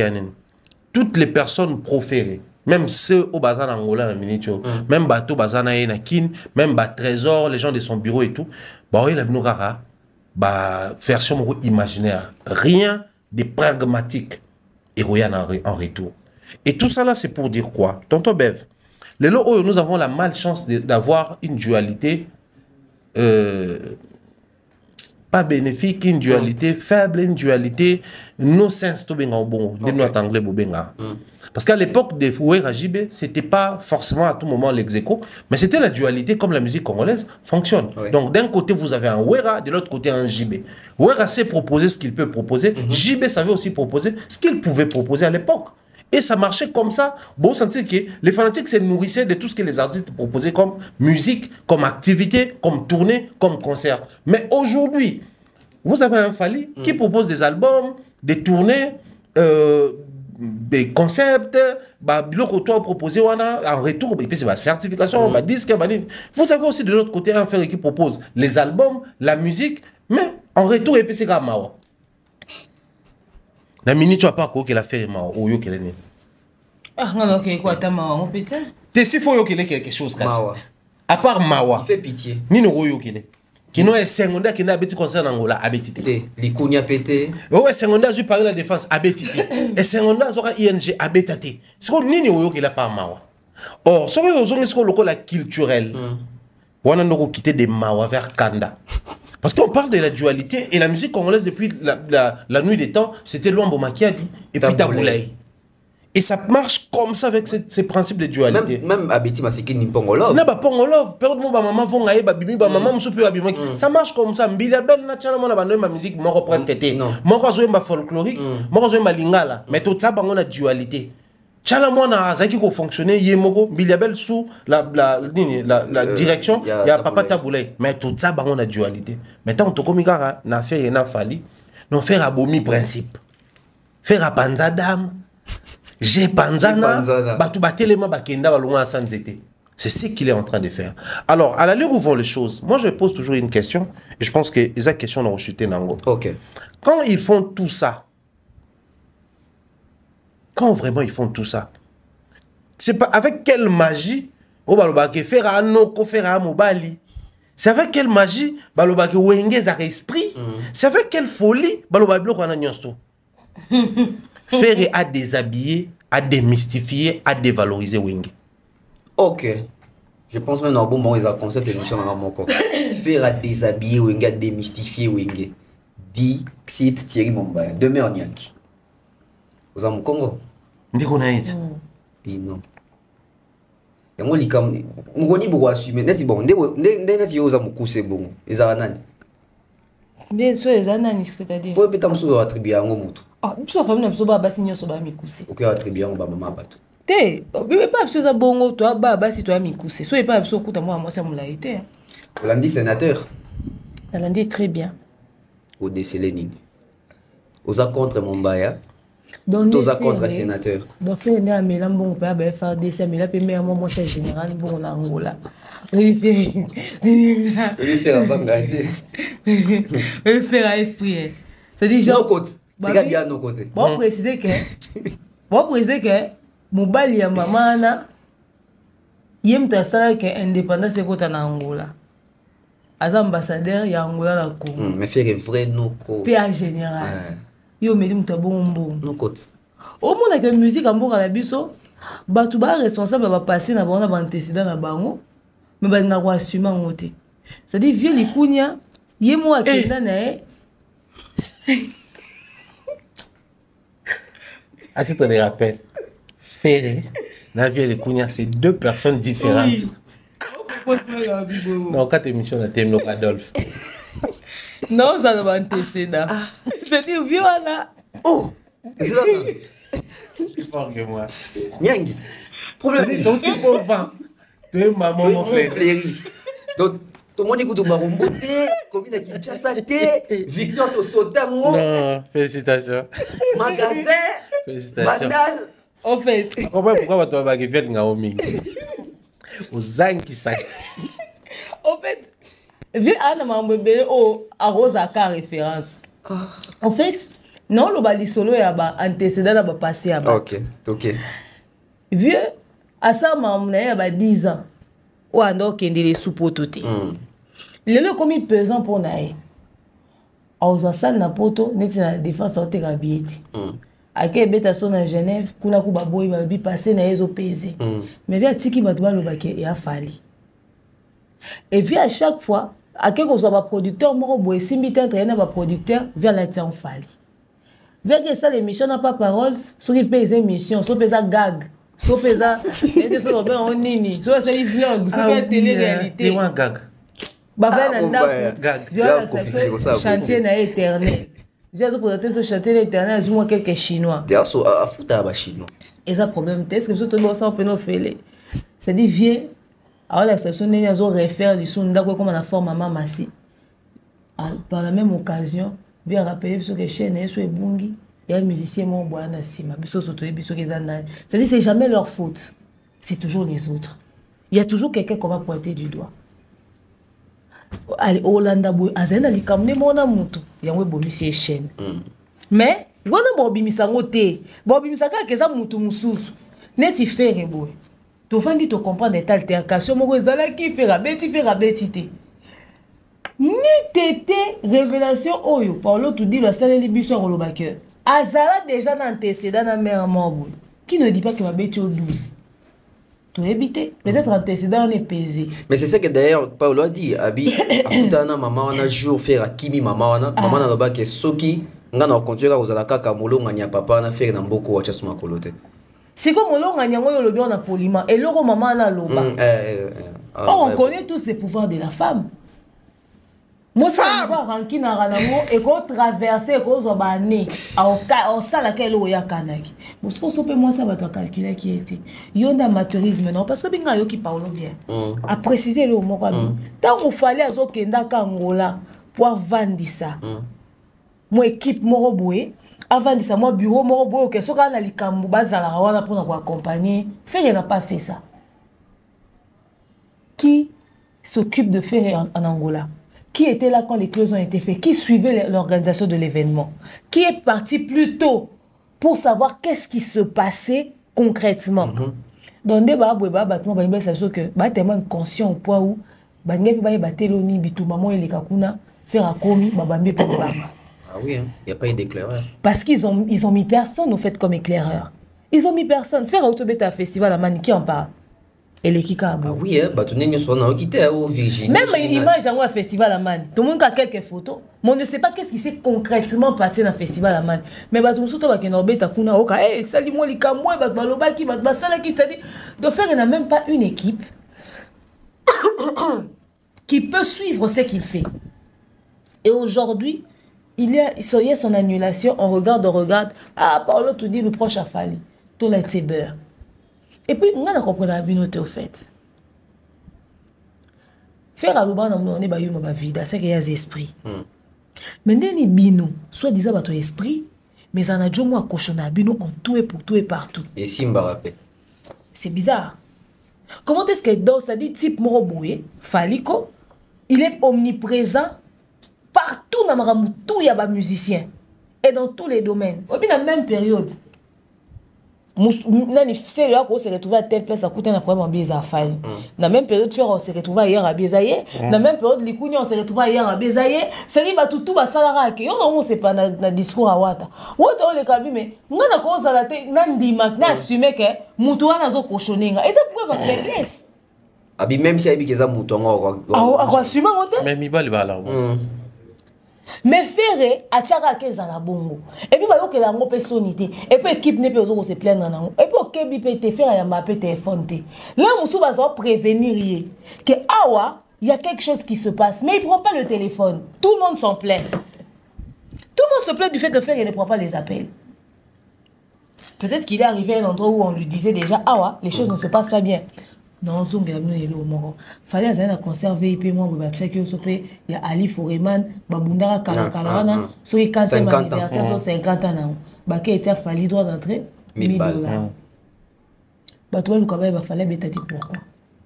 toutes les personnes proférées, même ceux au bazar d'Angola, même bateau bazar na Kin, même trésor, les gens de son bureau et tout, bah il a une version imaginaire, rien de pragmatique et rien en retour. Et tout ça là, c'est pour dire quoi? Tonton Bev, les lots où nous avons la malchance d'avoir une dualité pas bénéfique, une dualité faible, une dualité no sens to benga bon, de anglais bobenga. Parce qu'à l'époque des Ouera Jibé, c'était pas forcément à tout moment l'exéco, mais c'était la dualité comme la musique congolaise fonctionne. Donc d'un côté vous avez un Ouera, de l'autre côté un Jibé. Ouera sait proposer ce qu'il peut proposer, Jibé savait aussi proposer ce qu'il pouvait proposer à l'époque. Et ça marchait comme ça. Bon, sentir que les fanatiques se nourrissaient de tout ce que les artistes proposaient comme musique, comme activité, comme tournée, comme concert. Mais aujourd'hui, vous avez un Fali qui propose des albums, des tournées, des concepts, en retour, et puis c'est la certification, disque, vous avez aussi de l'autre côté un Ferré qui propose les albums, la musique, mais en retour, et puis c'est comme Mawa. La minute, tu n'as pas quoi qu'il a fait, Mawa, ou qu'il est né. Ah, non, ok, quoi, t'as Mawa, putain. T'es si faut qu'il ait quelque chose, Mawa. À part Mawa. Il fait pitié. Ni no yo qu'il est. Qui n'a secondaire qui n'a pas concert en Angola, abétité. Les Kounia pété. Ouais, secondaire, je parle de la défense, abétité. Et secondaire, aura ING, abétaté. C'est quoi, ni no yo qu'il a pas Mawa. Or, ce que vous la culturelle, on a nous quitté de Mawa vers Kanda. Parce qu'on parle de la dualité et la musique congolaise depuis la nuit des temps, c'était Luambo Makiadi et puis Taboulaye. Et ça marche comme ça avec ces principes de dualité. Même Abeti Masiki ni Pongolov. Non, Pongolov. Perdre ma maman, vont aller, babimi, ma maman, m'soupe abimi. Ça marche comme ça. Mbila belle, naturellement, on a ma musique, moi, presque été. Moi, je ma folklorique, moi, je ma lingala. Mais tout ça, on a dualité. Tchala moi na zaki ko fonctionner yemoko biliabel sous la direction il y a papa Taboulay mais tout ça on a dualité maintenant to komikara na fait na fali non faire abomi principe faire à panza dame j'ai panzana batu batelema bakenda balonga sanzete C'est ce qu'il est en train de faire. Alors, à l'allure où vont les choses, moi, je pose toujours une question, et je pense que les questions n'ont chuté Nango. Ok. Quand ils font tout ça, quand vraiment ils font tout ça, c'est pas avec quelle magie, c'est avec quelle magie, c'est avec quelle folie, faire à déshabiller, à démystifier, à dévaloriser Wenge. Ok. Je pense même dans bon bon ils ont concept émission dans mon corps. Faire à déshabiller Wenge, à démystifier Wenge. Dit Xit Thierry Mombaya. Demain en Yanki. Vous avez mon Congo. Ndikonaït. Non. Et moi likam ngoni bo assumer neti bon neti yo za mukuse bon. Ezala nani? Nde so ezala nani c'est-à-dire? Po peta mso attribuer yango mutu. Ah, biso famille na biso ba basi nyoso ba mikuse. OK attribuer yango ba mama bato. Te, bébé pas biso za bongo toi ba basi toi mikuse. So e pas biso kuta moi ça moula été. Olandi sénateur. Olandi très bien. Au décelé nini. Oza contre Mombaya. Toza contre sénateur. Bon fait né à Milan bon père ba faire des mais là pe mais moi c'est général bon na Angola. Il fait la femme gardée. Il fait à esprit. C'est dit genre no côté. C'est gars bien no côté. Bon préciser que mobali ya mama na yemta sala que indépendance est côté na Angola. As ambassadeur ya Angola la Congo. Mais faire vrai no ko. PA général. Yo medi muta bombo. No côté. Au monde que musique en boka la biso, batu ba responsable ba passer na bana ba antécédent na bango, mais ba na ko assumer ngote. C'est-à-dire vieux likunya, yemo akenda na À titre de rappel, Ferré, la vie et Kounia, c'est deux personnes différentes. Oui. Non, quand émission la thème, Adolphe. Non, ça ne va antécédent. C'est-à-dire, vieux là. Oh, c'est ça. C'est plus fort que moi. Nyangi. Problème. Ton petit pauvre vent. Tu es maman, mon frère. Donc, tout le monde écoute au Barumboté, commune à Kinshasa, Victor Tosotango. Non, félicitations. Magasin. Félicitations. Bandal. En fait. Pourquoi tu vas pas faire Naomi? Aux Zang qui s'accent. En fait, vu Anna Mambébé au Arosaka référence. En fait, non, le bali solo est antécédent à passer à bas. Ok, ok. Vu à ça, il y a 10 ans. Ou alors qu'il y a des sous-pototés. Il est comme pesant pour naïe. Aux salle na poto, n'est la défense à la biéti. À quel bête à son à Genève, kuna kuba boy va bi passer na ezo pesé. Mais bien tiki batba le baké et a fallu. Et puis à chaque fois, à quel qu'on soit pas producteur, moi boy simbi t'entraîner pas producteur, vers la tiens fallu. Vers que ça l'émission n'a pas parole, sur qui pèse émission, sur pèse gag. So pesa et so lo ben nini so c'est vlog so que télé réalité et un gag baba na ndako gag chantier na éternel j'ai présenté ce chantier éternel moi quelques chinois t'es à fouta ba chinois et ça problème est-ce que tout le monde peut nous faire c'est dit vieux alors l'exception n'est pas réfère du son ndako comme la forme maman massi par la même occasion bien rappeler ce que chaîne est sur ebungi. Il y a un musicien mon bois na sima biso soto biso kezana c'est-à-dire c'est jamais leur faute c'est toujours les autres il y a toujours quelqu'un qu'on va pointer du doigt allez Hollanda boy azena likamne mona mutu yango bomisi chaîne mais wana bobimisa ngote bobimisa ka keza mutu mususu neti faire boy to fandi to comprendre cette altercation moko ezala ki faire beti te ni tété révélation oyo Paulo tout dit la salle libiso rolobake Azala déjà dans antécédent dans mère mort. Qui ne dit pas que ma bête est 12. Tu éviter. Peut-être antécédent on est pesé. Mais c'est ça que d'ailleurs Paulo a dit. Abi, akutana maman on a jour faire à Kimi maman on a maman na loba ke soki ngana okontuka kozala kaka molonga nya papa na faire na mboko wa chasuma kolote. C'est comme molonga nya ngoyo lobi on a poliment et loro maman na loba. On connaît tous les pouvoirs de la femme. Moi, ça va ranki na ranamo et qu'on traverser et qu'on zobane au sala quel oya kanaki. Parce qu'on peut moi ça va toi calculer qui était. Yonda amateurisme non parce que binga yo qui parle bien. À préciser le mot quoi. Tant qu'on fallait azo kenda kangola pour vendre ça. Moi équipe moro boé avant ça moi bureau moro boé que so kana likambu bazala wana pour nous accompagner. Fait il n'a pas fait ça. qui s'occupe de faire en Angola? Qui était là quand les clauses ont été faites? Qui suivait l'organisation de l'événement? Qui est parti plus tôt pour savoir qu'est-ce qui se passait concrètement? Donc, des tellement inconscient au point où faire un commis, ah oui, il n'y a pas eu d'éclaireur. parce qu'ils ont mis personne au fait comme éclaireur. Ils ont mis personne. Faire un festival à Mani, qui en parle? Et les Kika. Ah oui, Virginie. Même l'image d'un festival à Mani. Tout le monde a quelques photos. Mais on ne sait pas qu'est-ce qui s'est concrètement passé dans le festival à Mani. Mais tout le monde de faire, il n'a même pas une équipe qui peut suivre ce qu'il fait. Et aujourd'hui, il y a son annulation. On regarde. Ah, Paolo te dit le proche a fallu. Tout l'a été beurre. Et puis, on a compris la binote au fait. Faire à l'ouban, on est ma vie, c'est qu'il y a des esprits. Mais n'est bino, soit disant ton esprit, mais on a déjà moi cochonné à bino en tout et pour tout et partout. Et si m'barapé. C'est bizarre. Comment est-ce que dans ça dit type Moroboué, Faliko, il est omniprésent partout dans Maramou, tout y a des musiciens et dans tous les domaines. Au dans la même période. C'est là qu'on s'est retrouvé à telle place à coûter un problème en Bézafaï. Dans la même période, on s'est retrouvé ailleurs à Bézaïe. Dans la même période, les Kouni, on s'est retrouvé ailleurs à Bézaïe. C'est-à-dire que tout va s'arrêter. On ne sait pas dans le discours à Wata. Wata, on est comme mais on a cause à la tête, on dit maintenant, assumer que Moutouan a zo cochonninga. Et ça pourrait pas faiblesse. Abi même si il y a Moutouan, on va assumer, on mais il va le là. Mais faire à Tchara Kezala Bongo. Et puis, il y a une personnalité. Et puis, l'équipe n'est pas se plaindre. Et puis, il y a faire un mappé téléphone. Là, on va prévenir que awa, il y a quelque chose qui se passe. Mais il ne prend pas le téléphone. Tout le monde s'en plaint. Tout le monde se plaint du fait que Fer ne prend pas les appels. Peut-être qu'il est arrivé à un endroit où on lui disait déjà, awa, les choses ne se passent pas bien. Non, il fallait conserver il y a Ali Foreman, Babundara Kalakalana, sur les 40 anniversaire, sur 50 ans. Baké était fallu droit d'entrée, $1000. Il fallait pourquoi?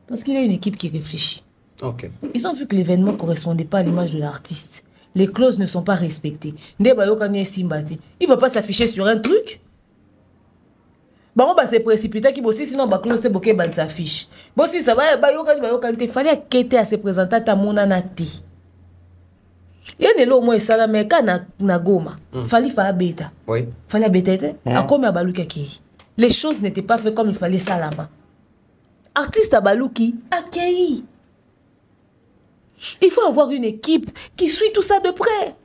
Parce qu'il y a une équipe qui réfléchit. Okay. Ils ont vu que l'événement ne correspondait pas à l'image de l'artiste. Les clauses ne sont pas respectées. Il ne va pas s'afficher sur un truc. Bon, c'est précipité qui bossi sinon ba close te boké ban s'affiche. Bossi ça va ba yo quand te fallait quitter à se présenter ta monanati. Il y a des lots moins ça mais quand na goma, fallait faire bêta. Oui. Fallait bêta à comme baluka qui. Les choses n'étaient pas faites comme il fallait ça là-bas. Artiste à baluki accueilli. Il faut avoir une équipe qui suit tout ça de près.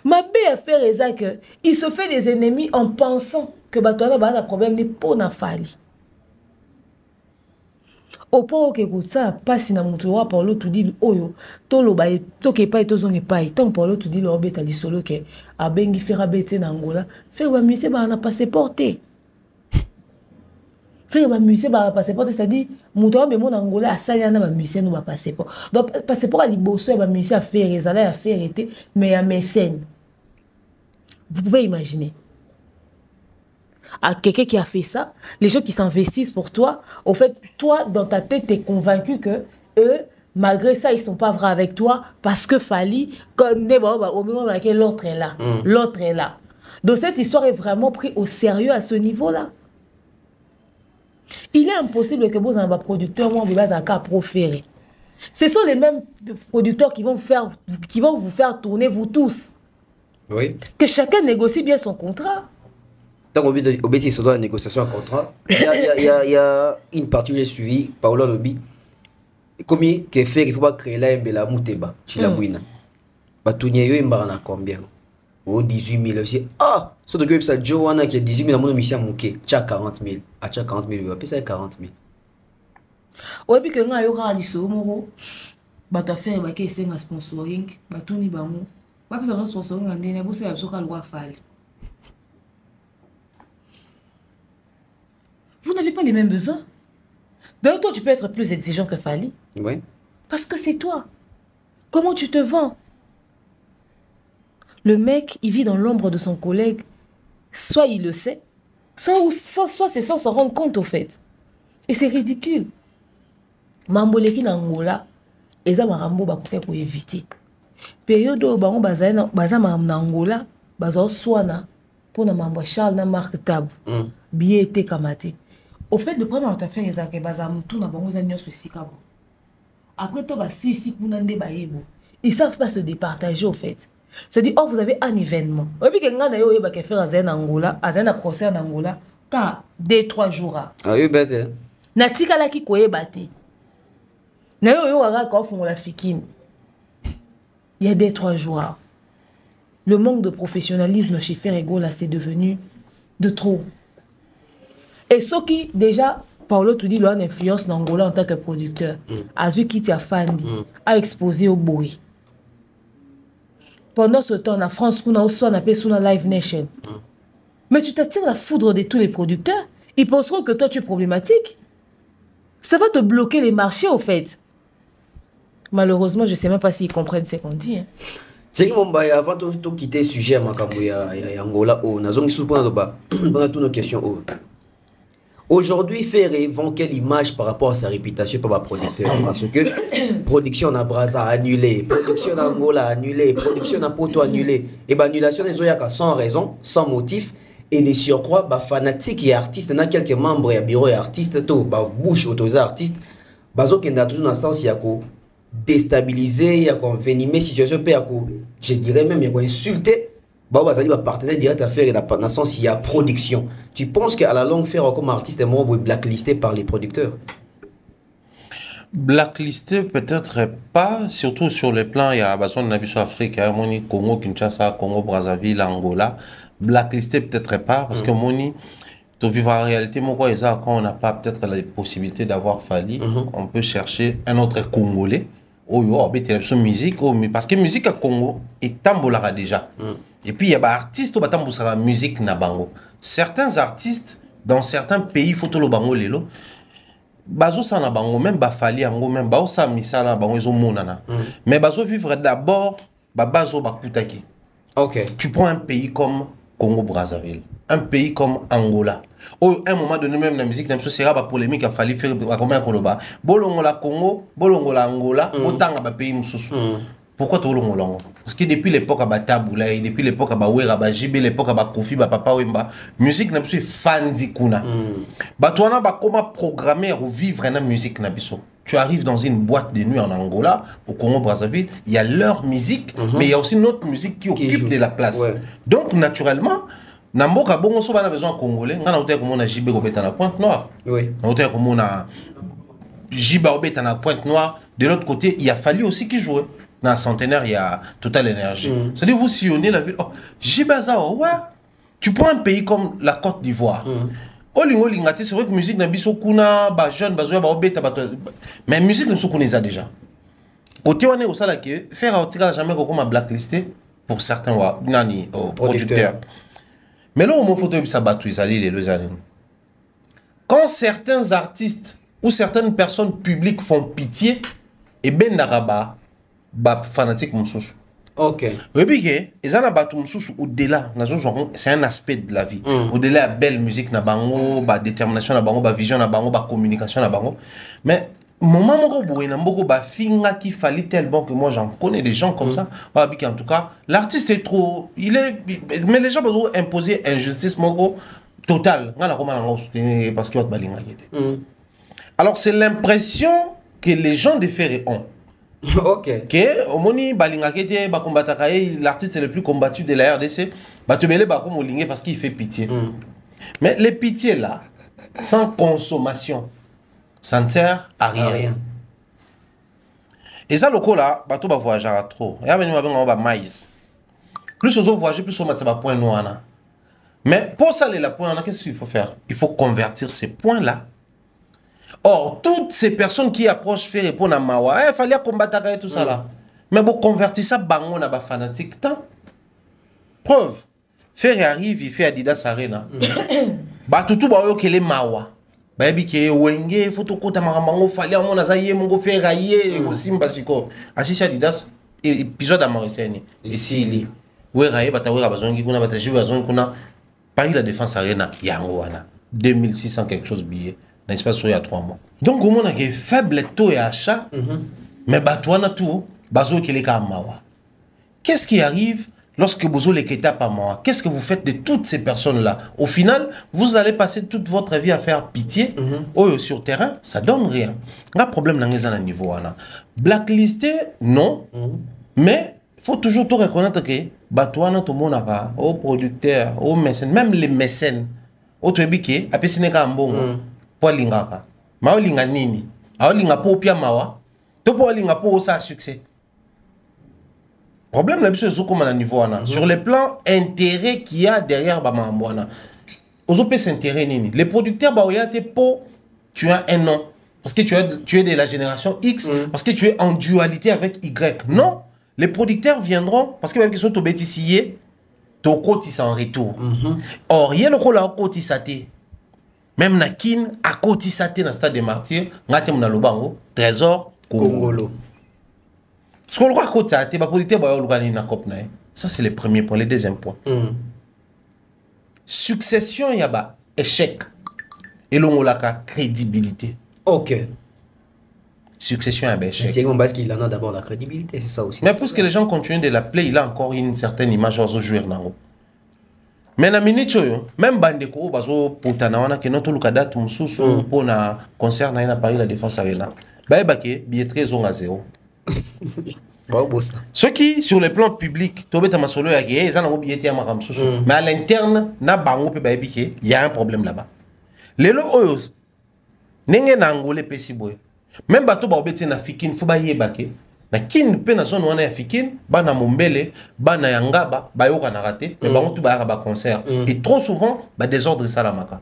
Ma belle affaire est que il se fait des ennemis en pensant que Batouana a un problème n'est pas na fali. Au point où ça passe na mutuwa pour l'autre dit oyo tolo ba to ke pa to zonge pa tant pour l'autre dit lo beta di solo ke a bengi fera bete na Angola faire ba musée ba na passeport. Faire ba musée ba passeport c'est-à-dire mutuwa be mon Angola a sali na ba musée no ba passeport. Donc passeport a liboso ba musée a faire ezala a faire été mais à mécène. Vous pouvez imaginer. À quelqu'un qui a fait ça, les gens qui s'investissent pour toi, au fait, toi, dans ta tête, tu es convaincu que eux, malgré ça, ils ne sont pas vrais avec toi parce que Fali, au moment où l'autre est là. L'autre est là. Donc cette histoire est vraiment prise au sérieux à ce niveau-là. Il est impossible que vous ayez un producteur, moi, vous ayez un cas proféré. Ce sont les mêmes producteurs qui vont vous faire tourner, vous tous. Oui. Que chacun négocie bien son contrat. Tant qu'on obéit sur la négociation à contrat, il y a une partie que j'ai suivie, Paolo Lobi. Combien qu'il fait, il ne faut pas créer la mbela mouteba, chilabouina. Batounia yo imbarana combien? Oh 18 000 aussi. Ah, surtout que ça Joanna qui a 18 000 à mon mission mouké, tcha 40 000, à tcha 40 000, il va payer 40 000. Ouais, puis que nga yo ka diso moro, bata faire ba ke senga sponsoring, batuni bango. Ba pesa no sponsoring andene, bo se absoka lwa fali. Vous n'avez pas les mêmes besoins. D'ailleurs, toi, tu peux être plus exigeant que Fali. Oui. Parce que c'est toi. Comment tu te vends? Le mec, il vit dans l'ombre de son collègue. Soit il le sait, soit c'est sans s'en rendre compte, au fait. Et c'est ridicule. mambo leki na Angola eza makambo bakoke ko éviter période oyo bango baza makambo na Angola baza swana pour na mambo Charles na Marc Tab billet était kamate au fait le premier affaire eza ke baza mutu na bango za nyonso esika bo après to ba sisi kuna nde bayebo ils savent pas se départager au fait. C'est-à-dire, oh, vous avez un événement. Et puis, quand vous avez fait un Angola, un procès en Angola, car 2-3 jours. Ah oui, bête. Natika la ki koye bate. Na yo wara ko fon la fikine. Il y a 2-3 jours. Le manque de professionnalisme chez Ferrego là, c'est devenu de trop. Et ce qui déjà Paulo tout dit une influence en Angola en tant que producteur. Azu Kiti a Fandi a exposé au bruit. Pendant ce temps, en France, on a aussi appelé sur la Live Nation. Mais tu t'attires la foudre de tous les producteurs. Ils penseront que toi, tu es problématique. Ça va te bloquer les marchés, au fait. Malheureusement, je ne sais même pas s'ils comprennent ce qu'on dit. Hein. C'est que avant de quitter le sujet, Angola, on a toutes nos questions. Aujourd'hui, Ferré vend quelle image par rapport à sa réputation par producteur? Parce que production à Brazza annulée, production à Angola annulée, production à Poto annulée. Et l'annulation des Oyaka sans raison, sans motif. Et des surcroît, fanatiques et artistes, il y a quelques membres et bureau et artistes, tout, bouche autorisés artistes, bazo qui est toujours dans le sens, il y a déstabiliser, il y a envenimer situation, je dirais même, il y a insulter. Partenaire direct à faire dans le sens il y a production. Tu penses qu'à la longue faire comme artiste et moi vous blacklisté par les producteurs? Blacklisté peut-être pas, surtout sur le plan il y a besoin de Afrique, Congo, Kinshasa, Congo, Brazzaville, Angola. Blacklisté peut-être pas parce que moni to vivre en réalité quand on n'a pas peut-être la possibilité d'avoir Fali, on peut chercher un autre Congolais. Musique parce que musique à Congo est tambolara déjà. Et puis il y a des artistes qui ont la musique na bango. Certains artistes dans certains pays faut tout le bango lelo. Bazo sa na bango même Bafali ango même bazo sa misala bango ils ont monana. Mais bazo vivre d'abord bazo bakutaki. OK. Tu prends un pays comme Congo Brazzaville, un pays comme Angola. Au un moment donné même la musique ce sera pas polémique a fallu faire combien koloba. Bolongola Congo, bolongola Angola, autant ba pays mususu. Pourquoi tout le monde? Parce que depuis l'époque à Bataboula, depuis l'époque à Bawera, Bajibe, l'époque à Kofi, Papa Wemba, musique n'a pas fandi kuna. Batouana ba comment programmer ou vivre la musique na biso. Tu arrives dans une boîte de nuit en Angola, au Congo Brazzaville, il y a leur musique, mais il y a aussi notre musique qui occupe de la place. Ouais. Donc naturellement, Namboka bongo so bana besoin congolais, ngana hôtel comme on a Jibe Obeta na Pointe Noire. Oui. Hôtel comme on a Jibe Obeta na Pointe Noire. De l'autre côté, il a fallu aussi qu'il joue. Dans un centenaire, il y a Total Énergie. C'est-à-dire, vous sillonnez la ville. Oh, Jibazao, ouais. Tu prends un pays comme la Côte d'Ivoire. Olingo Lingati, c'est vrai que musique n'a pas kuna, ba jeune, bazoya, ba obeta, mais musique n'a pas déjà déjà. Côté on est au salaire que faire un tirage jamais comme a blacklisté pour certains nani producteurs. Mais là, on faut que ça batte les années. Quand certains artistes ou certaines personnes publiques font pitié, et ben naraba ba fanatique mususu. OK. Oui, puis ils en battu mususu au-delà, c'est un aspect de la vie. Au-delà belle musique na bango, ba détermination na bango, ba vision na bango, ba communication na bango. Mais moment moko boye na mboko ba finga qui fallait tellement que moi j'en connais des gens comme ça. Ba en tout cas, l'artiste est trop, mais les gens vont imposer injustice moko totale. Ngala comment on soutenir parce que ba linga yete. Alors c'est l'impression que les gens de Ferré ont. OK. Que au moni balinga kete ba combattre l'artiste le plus combattu de la RDC, ba te belé ba comme olingue parce qu'il fait pitié. Mais les pitiés là sans consommation ça ne sert à rien. Et ça le coup là, bateau ba voyager trop. Ya venu ba maïs. Plus on voyager plus on mettre ba point noir là. Mais pour ça les la point là qu'est-ce qu'il faut faire? Il faut convertir ces points là. Or, toutes ces personnes qui approchent faire répondre à Mawa, il fallait combattre et tout ça là. Mais bon, convertir ça, bango na ba fanatique tant. Preuve. Faire arrive, il fait Adidas Arena. Bah tout ba yo kele Mawa. Bah bi ke wenge photo kota marango fallait on a zaye mon go faire railler go simba siko. Assis Adidas épisode à Mariseni. Et si ouais railler bata ouais bazongi kuna bata jibe bazongi kuna Paris la Défense Arena yango wana 2600 quelque chose billet. dans l'espace il y a 3 mois. Donc au moins il faible taux et achat, mais batouana tout, bazo qui les mawa. Qu'est-ce qui arrive lorsque vous avez les par mois? Qu'est-ce que vous faites de toutes ces personnes-là? Au final, vous allez passer toute votre vie à faire pitié. Sur terrain, ça donne rien. Un problème dans les niveau là. Blacklisté, non, mais il faut toujours tout reconnaître que batouana tout le monde a, aux producteurs, aux mécènes, même les mécènes, au tuébiki, après ce n'est qu'un bon. Lingaka ma linga nini linga po pia mawa to po linga po ça succès problème la biso zo comme na niveau ana sur le plan intérêt qu'il y a derrière ba mambwana ozo peut s'intérêt nini les producteurs ba oyate po tu as un nom parce que tu es de la génération X parce que tu es en dualité avec Y non les producteurs viendront parce que même qu'ils sont au bétisier to kotisa en retour or yé le ko la kotisate même na kin à côté saté dans stade des martyrs ngate mna lobango trésor congolo ce qu'on croit côté saté ba politique ba organiser na cop na ça c'est le premier point le deuxième point succession yaba échec et l'ongolaka crédibilité ok succession yaba échec c'est parce qu'il en a d'abord la crédibilité c'est ça aussi mais puisque les gens continuent de l'appeler il a encore une certaine image aux joueurs nango. Mais na minute même bandeko bazo potana wana ke noto lukada tumususu pour na concert na ina Paris la Défense Arena. Ba ebake billetterie zonga 0. Ce qui sur le plan public tobeta masolo ya ke ezana ngo billetterie ya makamsusu. Mais à l'interne na bango pe ba ebike il y a un problème là-bas. Lelo oyo nenge na ngole pesi boy. Même bato ba obeti na fikin fo ba yebake. Na kin pe na zone wana ya fikin bana mombele bana yangaba bayoka na raté mais bango tout ba concert et trop souvent ba désordre salamaka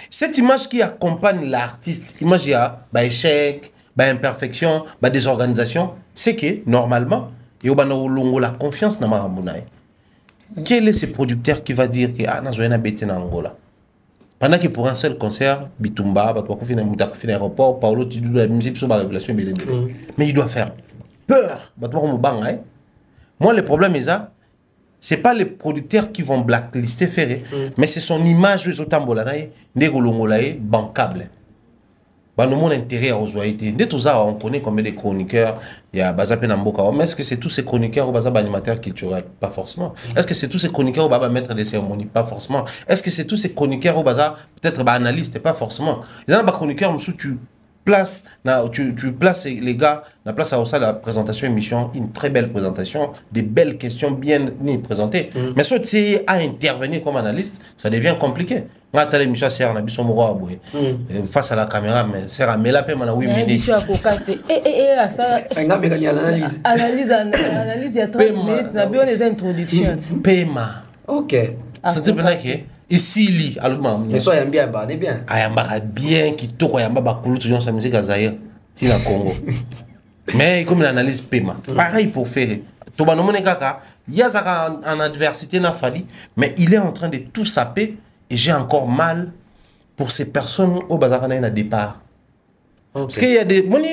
cette image qui accompagne l'artiste image ya ba échec ba imperfection ba désorganisation c'est que normalement yo bana longo la confiance na marambunaye quel est ce producteur qui va dire que na zoena beti na Angola pendant que pour un seul concert bitumba ba to ko fina muta ko fina aéroport Paulo Tidou la musique sur ba révélation mais il doit faire peur. Moi, le problème est ça. Ce n'est pas les producteurs qui vont blacklister Ferré, mais c'est son image aux Otambolaï, bancable. Mon intérêt aux oités. Dès tout ça, on connaît combien de chroniqueurs il y a Bazapé Namboka. Mais est-ce que c'est tous ces chroniqueurs au Bazab animateurs culturels? Pas forcément. Est-ce que c'est tous ces chroniqueurs au Bazab maître des cérémonies? Pas forcément. Est-ce que c'est tous ces chroniqueurs au Bazab peut-être analystes? Pas forcément. Les gens chroniqueurs, tu places les gars la place à la présentation émission une très belle présentation des belles questions bien présentées mais soit tu es à intervenir comme analyste ça devient compliqué ngata l'émission sert na biso moko boye face à la caméra mais sert à mela pe mana 8 minutes ça analyse ya 30 minutes na bio les introductions paiement ok ça te plaît que ici mais soit bien bien ayamba bien qui to yamba bakulu tout sa musique à Zaïre tina Congo mais comme l'analyse paiement pareil pour faire to banomone kaka ya zaka en adversité na fali mais il est en train de tout saper et j'ai encore mal pour ces personnes au bazar na départ parce qu'il y a des moni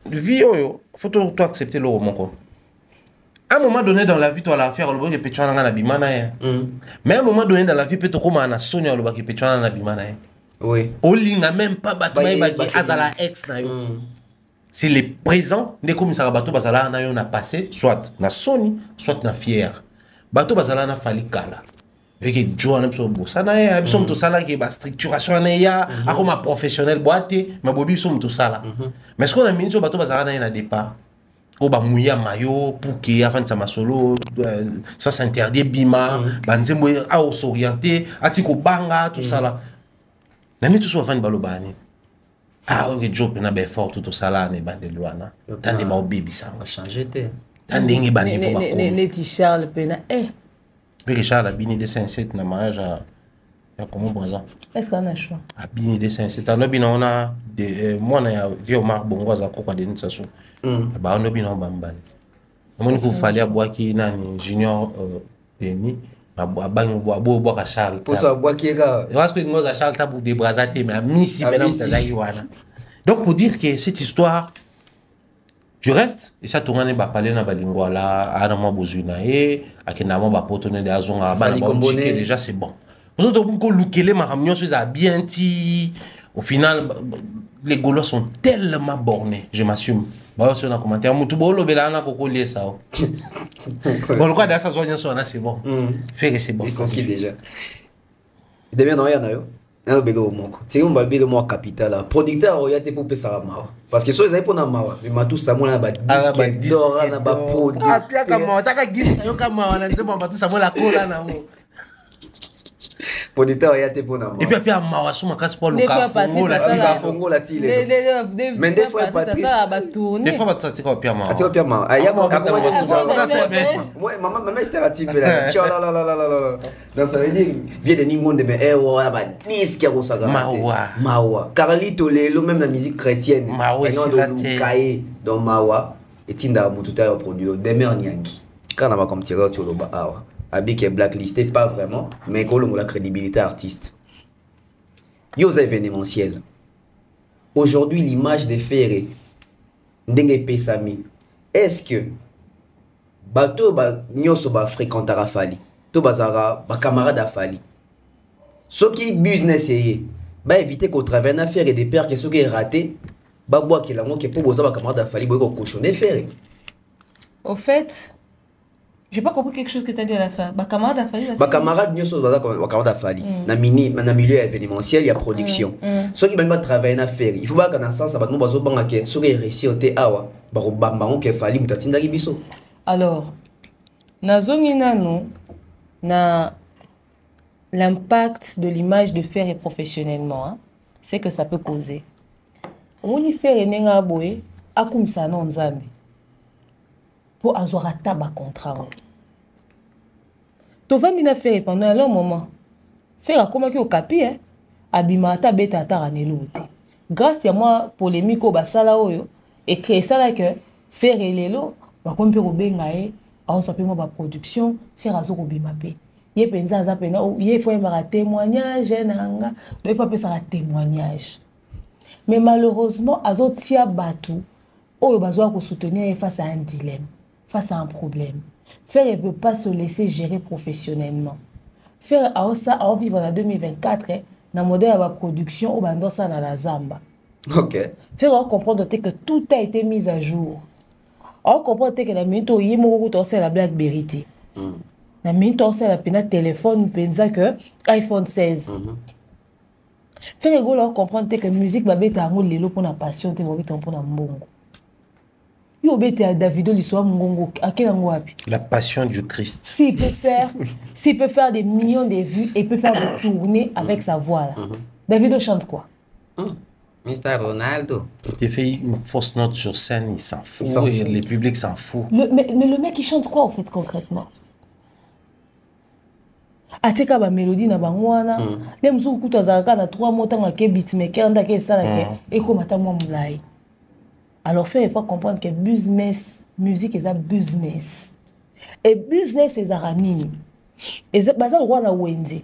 vie faut tout accepter le mon à un moment donné dans la vie, tu as l'affaire, tu as fait un bimana. Mais à un moment donné dans la vie, tu as fait un sonne, tu as fait un bimana. Oui. On n'a même pas battu Azala ex. C'est le présent, les commissaires bateau Bazala on a passé, soit na Sony, soit na fier. Bateau Bazala na fali kala. Et que Joe a besoin de ça, il sommes tout ça là qui est structuration na comme un professionnel boité, mais Bobby sommes tout ça là. Mais ce qu'on a mis sur bateau Bazala na départ. Au bamouya mayo pour que avant de masolo ça s'interdit bima banzembo a s'orienter atiko banga tout ça là na mi tout so avant balobani ok job na be fort tout ça là ne bande loana tande ba obibi ça va changer té tande ngi ba niveau ba ko ne Charles pena oui Charles a bini de 57 na mariage ya comment boza est-ce qu'on a choix a bini de 57 on a bini on a de moi na vieux Marc Bongo za ko kwa de nitsaso ba on a bini on bambali mon vous fallait boire qui nani junior Denis abango boa ka Charles pour ça boire qui ga parce que ngoza Charles tabu de brazate mais misi maintenant tazaki wana donc pour dire que cette histoire tu restes et ça tourne ba parler na balingwa là ana mo bozuna e akena mo ba potone de azonga ba déjà c'est bon vous autres ko lukele ma ramyon so za bien ti Au final, les Gaulois sont tellement bornés, je m'assume. Bah, sur un commentaire, Moutou Bolo Belana Koko lié ça. Bon, le quoi d'assa c'est bon. Faire c'est bon. C'est déjà. Demain, non, il y en a eu. Non, bélo moko. C'est un bélo moi capital. Producteur, il y a des poupées ça mawa. Parce que soit ils pour na mawa, mais ma tout ça moi na ba disque d'or na ba produit. Ah, pia comme moi, t'as qu'à guider ça yo comme moi, on a dit moi tout ça moi la cola na mo. Producteur, il y a des pour na mawa. Et puis à mawa sous ma casse pour le Fongo la tile. Mais des fois Patrice ça va tourner. Des fois ça tire au pia mawa. Ati au pia mawa. Ah, il y a ouais, maman stéréotype là. Là. Donc ça veut dire vient de Ningonde mais on a ba disque à Rosaga. Mawa. Carlito Lelo même la musique chrétienne. Mawa c'est Kaye dans Mawa et Tinda Mututa au produit Demer Nyangi. Quand on va comme tirer sur le bas awa. Abi qui est blacklisté pas vraiment mais qu'on a la crédibilité artiste. Yo événementiel. Aujourd'hui l'image des Ferré ndenge pesami. Est-ce que bato ba nyoso ba fréquentera Fali to bazara ba camarade à Fali ce qui business est ba éviter qu'au travers na faire des pères que ce qui est raté ba bois qui la mo qui pour boza ba camarade à Fali boiko cochonner faire. Au fait, j'ai pas compris quelque chose que tu as dit à la fin. Ba camarade à Fali. Ba camarade nyoso baza ba camarade à Fali na milieu événementiel il y a production ce qui va travailler na faire il faut pas qu'en sens ba no bazo banga que ce qui est réussir te awa ba ko bamba on que Fali mutatinda biso. Alors, nazongi nano na l'impact de l'image de faire et professionnellement, hein, c'est que ça peut causer. On y fait nenga boye akumisa non nzambe pour azwara taba contrat. To vandi na faire pendant un long moment. Faire a comment ki au capi hein, abima ta beta ta te. Grâce à moi polémique au basala oyo et créer ça là que faire et lelo ba kompe ko benga e a sapemo ba production faire azo ko bimape ye penza za pena ye faut un témoignage nanga il faut penser à témoignage mais malheureusement azo tia batu oyo bazo ko soutenir face à un dilemme face à un problème faire ne veut pas se laisser gérer professionnellement faire a ça a vivre en 2024 na modèle à la production au bando ça na la zamba. OK. Faire comprendre que tout a été mis à jour. On comprend que la minute où il y a la BlackBerry. La minute où il y a le téléphone, que iPhone 16. Fait que on comprend que la musique va être pour la passion, pour la mbongo. Yo bete à Davido l'histoire mbongo à quel endroit? La passion du Christ. S'il peut faire des millions de vues et peut faire des tournées avec sa voix là. Davido chante quoi? Mr. Ronaldo. Il fait une fausse note sur scène, il s'en fout. Et le public s'en fout. Mais le mec, il chante quoi, en fait, concrètement? Ateka ba mélodie na bangwana. Les msou kuto azaka na 3 mots tanga ke beatmaker nda ke sala ke eko mata mwa mulai. Alors il faut comprendre que business, musique est un business. Et business est un nini. Et c'est basé le roi na wenze.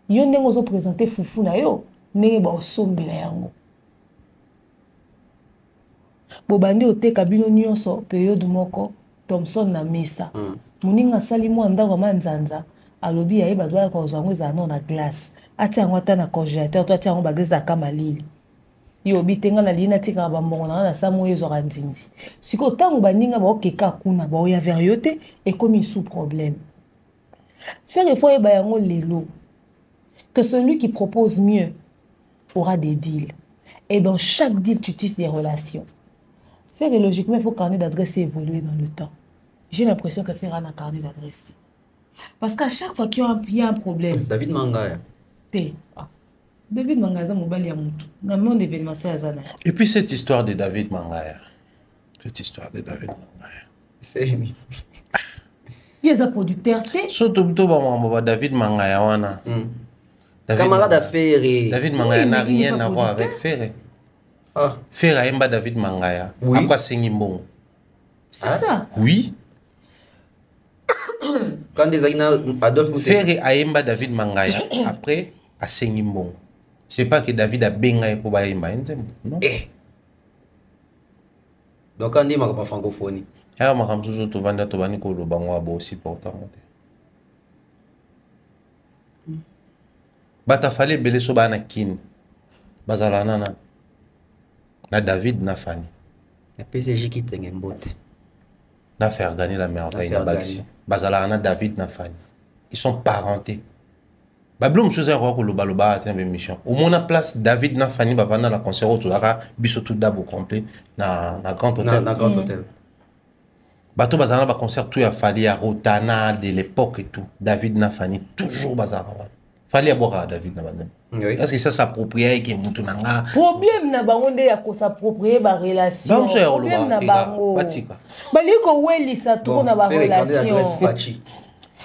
Yo ndenge zo présenter fufu na yo, ndenge ba osombela yango. Bobandi oteka bino nyonso période moko Thompson na mesa muninga sali mo ndako manzanza alobi ya ba doya ko zwango za non na glace ati yango ata na congélateur to ati yango ba glace ka malili yo bitenga na lina tika ba mbongo na samo yezo ka nzinzi siko tango baninga ba okeka kuna ba oya vers yote et comme sous problème faire il faut ba yango lelo que celui qui propose mieux aura des deals et dans chaque deal tu tisses des relations. Faire logiquement, il faut carnet d'adresse évoluer dans le temps. J'ai l'impression que faire un carnet d'adresse. Parce qu'à chaque fois qu'il y a un problème. David Mangaya. David Mangaya, c'est mobile yamutu. Dans le monde événementiel, Azana. Et puis cette histoire de David Mangaya. Cette histoire de David Mangaya. C'est. Il y a un producteur. Surtout David Mangaya, wana. Camarade à Ferré. David Mangaya n'a rien à voir avec Ferré. Faire Aemba David Mangaya. Oui. Après Sengimbongo. C'est ça. Oui. Quand des Adolphe Faire Aemba David Mangaya. Après à Sengimbongo. C'est pas que David a benga pour Aemba. Non. Donc quand on dit ma francophonie. Alors ma ramsou zo to vanda to bani ko lo bangwa bo aussi pourtant. Bata fallait belé so bana kin. bazala nana na David na Fanny la PSG qui tengue mbote na faire gagner la merveille na Baxi bazala na David na Fanny ils sont parentés Bablum chose roi ko loba loba atteint mission au moins na place David na Fanny ba vana la concert autour aka biso tout d'abo complet na grand hôtel na grand hôtel bato bazala ba concert tout ya Fali à Rotana de l'époque et tout David na Fanny toujours bazala Fali à boire David na banane oui. Est-ce que ça s'approprie que mutu nanga problème na bango nde ya ko s'approprier ba relation problème na bango batika baliko welisa tout na ba relation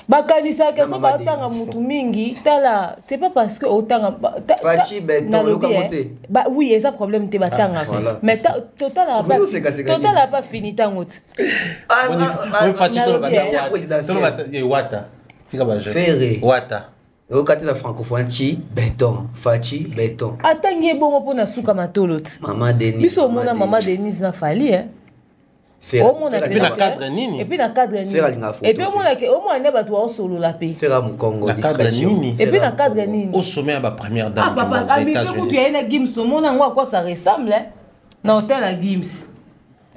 bakanisa ke so ba tanga mutu mingi tala c'est pas parce que otanga Fachi beton yo kamote ba oui et ça problème te batanga mais total a pas fini tango Fachi to ba wata tika ba je Ferré wata au côté de la francophone béton Fachi béton atangi bongo pona suka matolot maman Denise biso mona maman Denise na Fali hein et puis la cadre nini et puis la cadre nini et puis au moins ne bato au solo la paix faire mon Congo discrétion et puis la cadre nini au sommet à la première dame ah papa habitué que tu as une Gims au monde à quoi ça ressemble hein dans hôtel à Gims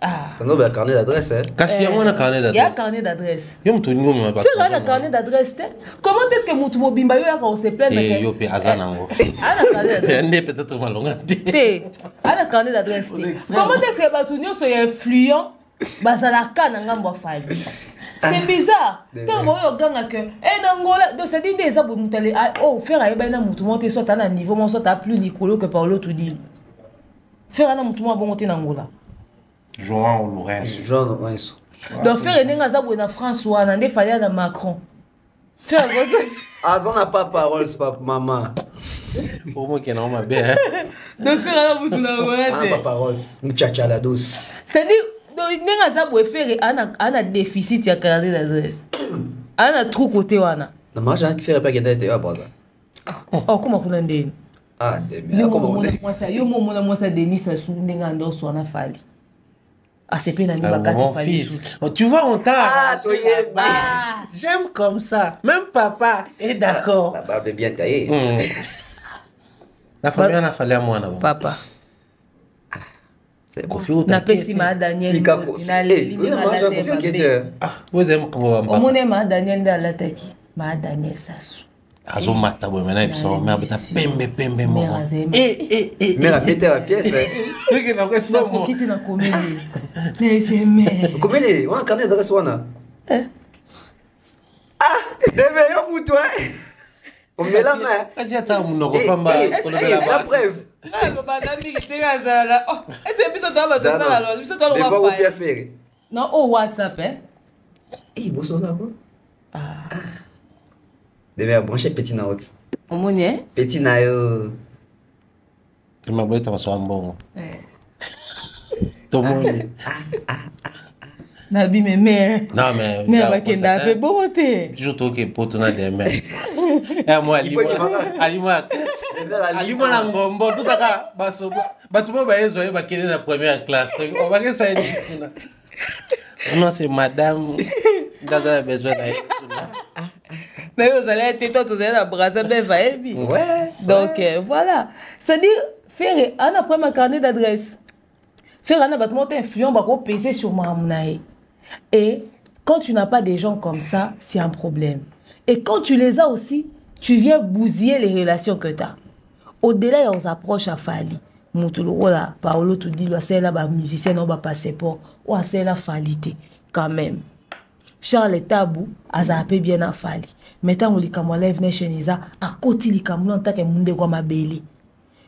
ah ça nous carnet d'adresse hein kasi ya mwana carnet d'adresse il y a carnet d'adresse yo mtu ningo mwa ba faire un carnet d'adresse comment est-ce que mutu mobimba yo ya ko se plaindre que yo pe azanango ana carnet d'adresse ne peut-être malonga té ana carnet d'adresse comment est-ce que batu nyo so influent bazalaka na ngambo Fali c'est bizarre tant moyo ganga que et nangola donc c'est dit des ça mutu aller oh faire ayeba na mutu monter soit à niveau mon soit à plus Nicolo que Paulo tout dit faire na mutu mo bon monter nangola João Lourenço donc faire nenga za na François na nde fallait na Macron faire azan n'a pas parole papa maman pour moi qui n'a pas bien de faire la mutu na ouais pas parole muchacha la douce c'est-à-dire nenga za faire ana déficit ya carnet d'adresse ana trop côté wana na maja qui fait pas que d'être à boza oh comment on ndeni ah demi comment moi ça yo moi ça Denis ça sou nenga ndo so na Fali ah c'est peine à bakati Fali tu vois on t'a j'aime comme ça même papa est d'accord la barbe est bien taillée la famille a fallu à moi papa c'est bon na pesi ma Daniel na leli vous aimez comment on monnaie ma Daniel de la taki ma Daniel sasu azo mata bo mena biso mais abeta pembe mo mais la pièce la pièce que na ko so mo kiti na komeli mais c'est mais komeli on carnet d'adresse wana ah debe yo mutu on met la main kasi ata munoko pamba ko la preuve ah ko badami kitengazala oh est-ce biso to ba ça la biso to lo wa faire non au WhatsApp hein bosso là quoi debe brancher petit na haute omonye petit na yo ma boita ba so ambongo to moni Nabi mais non mais ba kenda fait bon té toujours to ke poto na de mer et moi alimo na ngombo tout aka baso batu ba yezo ba kene na première classe on va que ça non c'est madame dans la besoin mais vous allez être toi tous allez brasser ben vaebi ouais donc voilà c'est-à-dire faire un premier carnet d'adresse faire un abattement influent ba ko peser sur mamnae. Et quand tu n'as pas des gens comme ça, c'est un problème. Et quand tu les as aussi, tu viens bousiller les relations que tu as. Au-delà, on s'approche à Fali. Moutoulola, Paolo, tu dis, c'est là, musicien, on va passer pour, ou c'est là, Falite, quand même. Charles Tabou, a zappé bien à Fali. Maintenant, on les camoulait, venez chez Nisa, à côté, les camoulants, tant que monde quoi ma belle.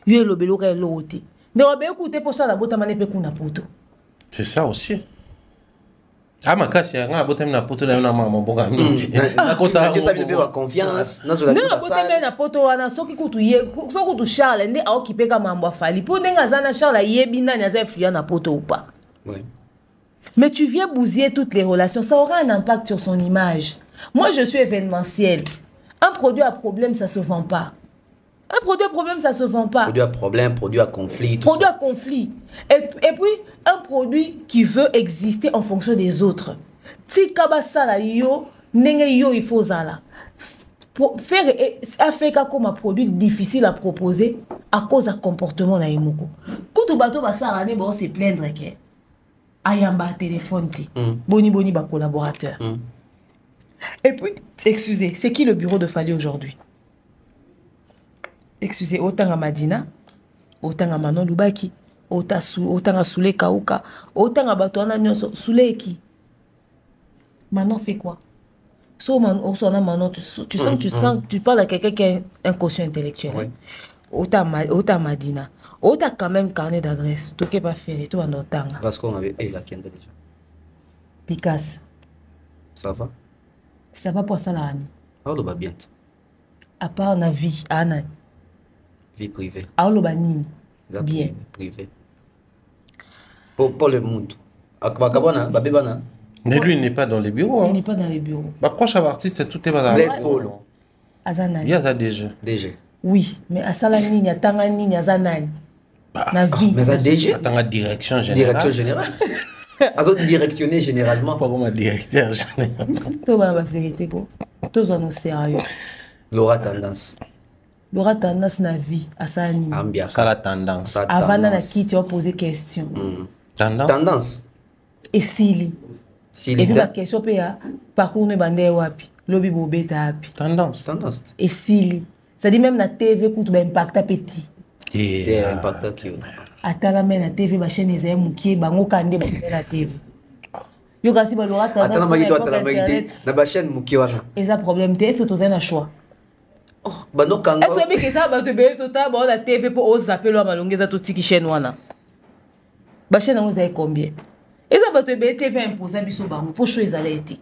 Yo, le bélo, qu'elle l'autre. Ne va pas écouter pour ça, la botte à maner, pécou na poto. C'est ça aussi. Ah ma kasi nga botem na poto na mama boka miti na kota ça veut dire confiance na zola na botem na poto wana soki kutu Charles ndé a occupé ka mambo Fali po ndenga zana Charles yebi nani aza influent na poto ou pas oui mais tu viens bousiller toutes les relations ça aura un impact sur son image. Moi je suis événementiel, un produit à problème ça se vend pas. Un produit à problème, ça se vend pas. Produit à problème, produit à conflit. Produit à conflit. Et puis, un produit qui veut exister en fonction des autres. Si kabasa la yo, nenge yo il faut zala. faire Africa comme un produit difficile à proposer à cause du comportement na imoko. Quand tu bateau ba sarane ba se plaindre que ayamba téléphone te. Boni ba collaborateur. Et puis excusez, c'est qui le bureau de Fally aujourd'hui? Excusez, autant à Madina, autant à Manon Lubaki, autant à Soule Kauka, autant à Batouana Nyonso, Soule qui? Manon fait quoi? So Manon, tu sens que tu parles à quelqu'un qui a un quotient intellectuel. Ouais. Autant Madina, autant quand même carnet d'adresse. Tu n'es pas fait, tu vas en autant. Parce qu'on avait la Kenda déjà. Picasso. Ça va? Ça va pour ça là, Annie. Ah, on va bien. À part la vie, Anna. Vie privée. Ah, on va bien. Bien. Privé. Pour le monde. Akabana, Babébana. Mais lui, il n'est pas dans les bureaux. Il n'est pas dans les bureaux. Bah, proche à l'artiste, tout est dans les bureaux. Il y a ça déjà. Déjà. Oui, mais à Salani, il y a Tangani, il y a Zanani. La vie. Mais ça déjà. Attends, la direction générale. Direction générale. Azo directionner généralement. Pas comme un directeur général. Tout va la vérité, go. Tous en au sérieux. L'aura tendance. L'aura tendance na vie à Salani. Ambiance. Ça la tendance. Avant na qui tu as posé question. Tendance. Et Sili. Et puis la question peut ya parcours ne bandé wapi. Lobby bobeta wapi. Tendance. Et Sili. Ça dit même la TV coûte ben impact petit. Et impact qui. Atala men la TV ba chaîne ezay mukie bango kande ba la TV. Yo kasi ba lora tendance. Atala magi to atala magi na ba chaîne mukie wana. Eza problème te est-ce que tu as un choix? Oh, ba no kanga. Est-ce que ça ba te be tota ba la TV pour os appeler wa malongeza to tiki chaîne wana. Ba chaîne ngo ezay combien? Eza ba te be TV imposer biso bango pour choix ezala été.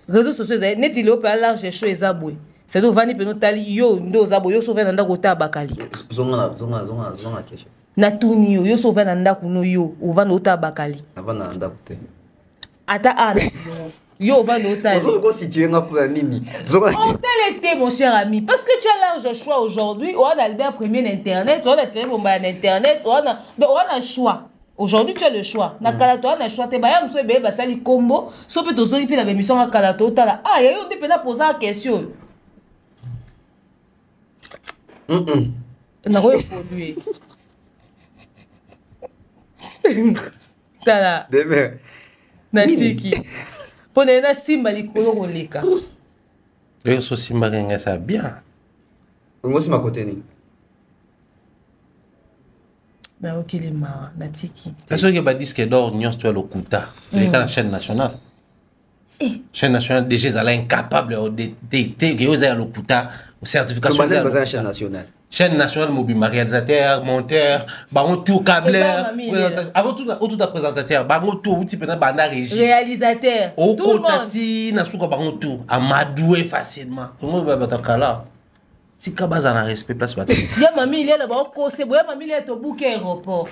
Réseaux sociaux ezay net il op à large choix ezabwe. C'est do vani pe no tali yo ndo zabo yo sauver na ndako ta bakali. Zonga question. Na tuni yo sauver na ndako no yo ovanda ota bakali. Avana na ndako te. Ata ana yo ovanda ota. Ozo ko situer nga pour nini. Zonga. On tel était mon cher ami parce que tu as large choix aujourd'hui. On a Albert Premier d'internet, on a tiré bomba d'internet, on a choix. Aujourd'hui tu as le choix. Na kalato on a choix te baya mso be basali combo, so peut tozoli pe la émission na kalato tala. Ah yo on peut la poser la question. On a évolué. Tala. Demain. Natiki. Pone na simba likolo koleka. Le so simba nga ça bien. Moi c'est ma côté ni. Na okele mara natiki. Est-ce que ba disque d'or nyos tu le kuta. Il est à la chaîne nationale. Chaîne nationale déjà elle est incapable de que oser le kuta certification de la chaîne nationale. Chaîne nationale mobile réalisateur, monteur, baron tout câbleur, avant tout présentateur, baron tout outil pendant banda régie. Réalisateur. Au contati na suka baron tout amadoué facilement. Comment va batakala? Si kabaza na respect place baté. Ya mami il est là ba ko c'est boya mami il est au bouquet aéroport.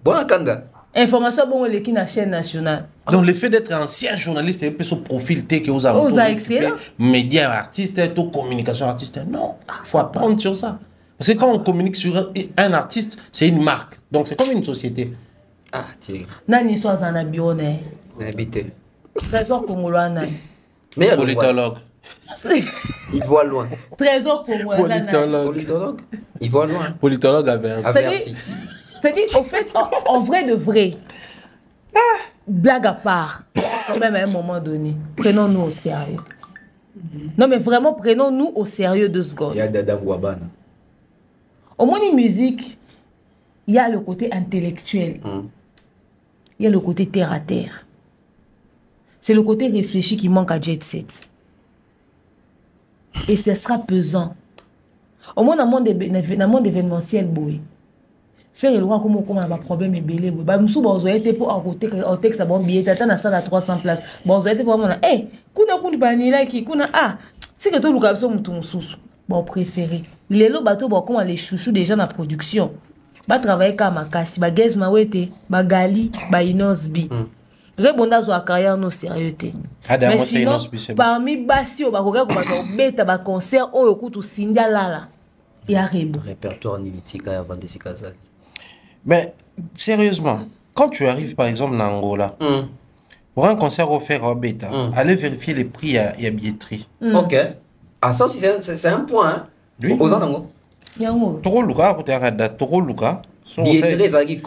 Bon kanda. Information bon le qui na chaîne nationale. Donc le fait d'être ancien journaliste et puis son profil que vous avez excellent. Média artiste, tout communication artiste, non, il faut apprendre sur ça. Parce que quand on communique sur un artiste, c'est une marque. Donc c'est comme une société. Ah, tiens. Nani soit un abionné. Habité. Trésor congolais nani. Mais politologue. Il voit loin. Trésor congolais nani. Politologue. Il voit loin. Politologue averti. C'est-à-dire, au fait, en vrai de vrai, blague à part, quand même à un moment donné, prenons-nous au sérieux. Non, mais vraiment, prenons-nous au sérieux 2 secondes. Il y a Dada Wabana. Au moins, une musique, il y a le côté intellectuel. Il y a le côté terre à terre. C'est le côté réfléchi qui manque à Jet Set. Et ce sera pesant. Au moins, dans le monde événementiel, boy. Faire le roi comme on a un problème et belé bah nous ba ozoyete pour côté au texte bon billet tata na salle à 300 places bon ozoyete pour moi kuna banila ki kuna c'est que tout le gars so mutu mususu bon préféré lelo bato ba comme les chouchous déjà na production ba travailler comme makasi ba gaz mawete ba gali ba inosbi rebonda zo carrière no sérieuté mais sinon parmi basi ba koga ko ba beta ba concert oyo kutu sindia lala ya rebo répertoire nivitika avant de sikazali. Mais sérieusement, quand tu arrives par exemple en Angola, pour un concert offert en bêta, allez vérifier les prix à billetterie. Ok. Ah, ça aussi, c'est un point. Hein. Oui. Aux Anango. Yango. Toko Luka, Toko Luka. Billetterie, ça qui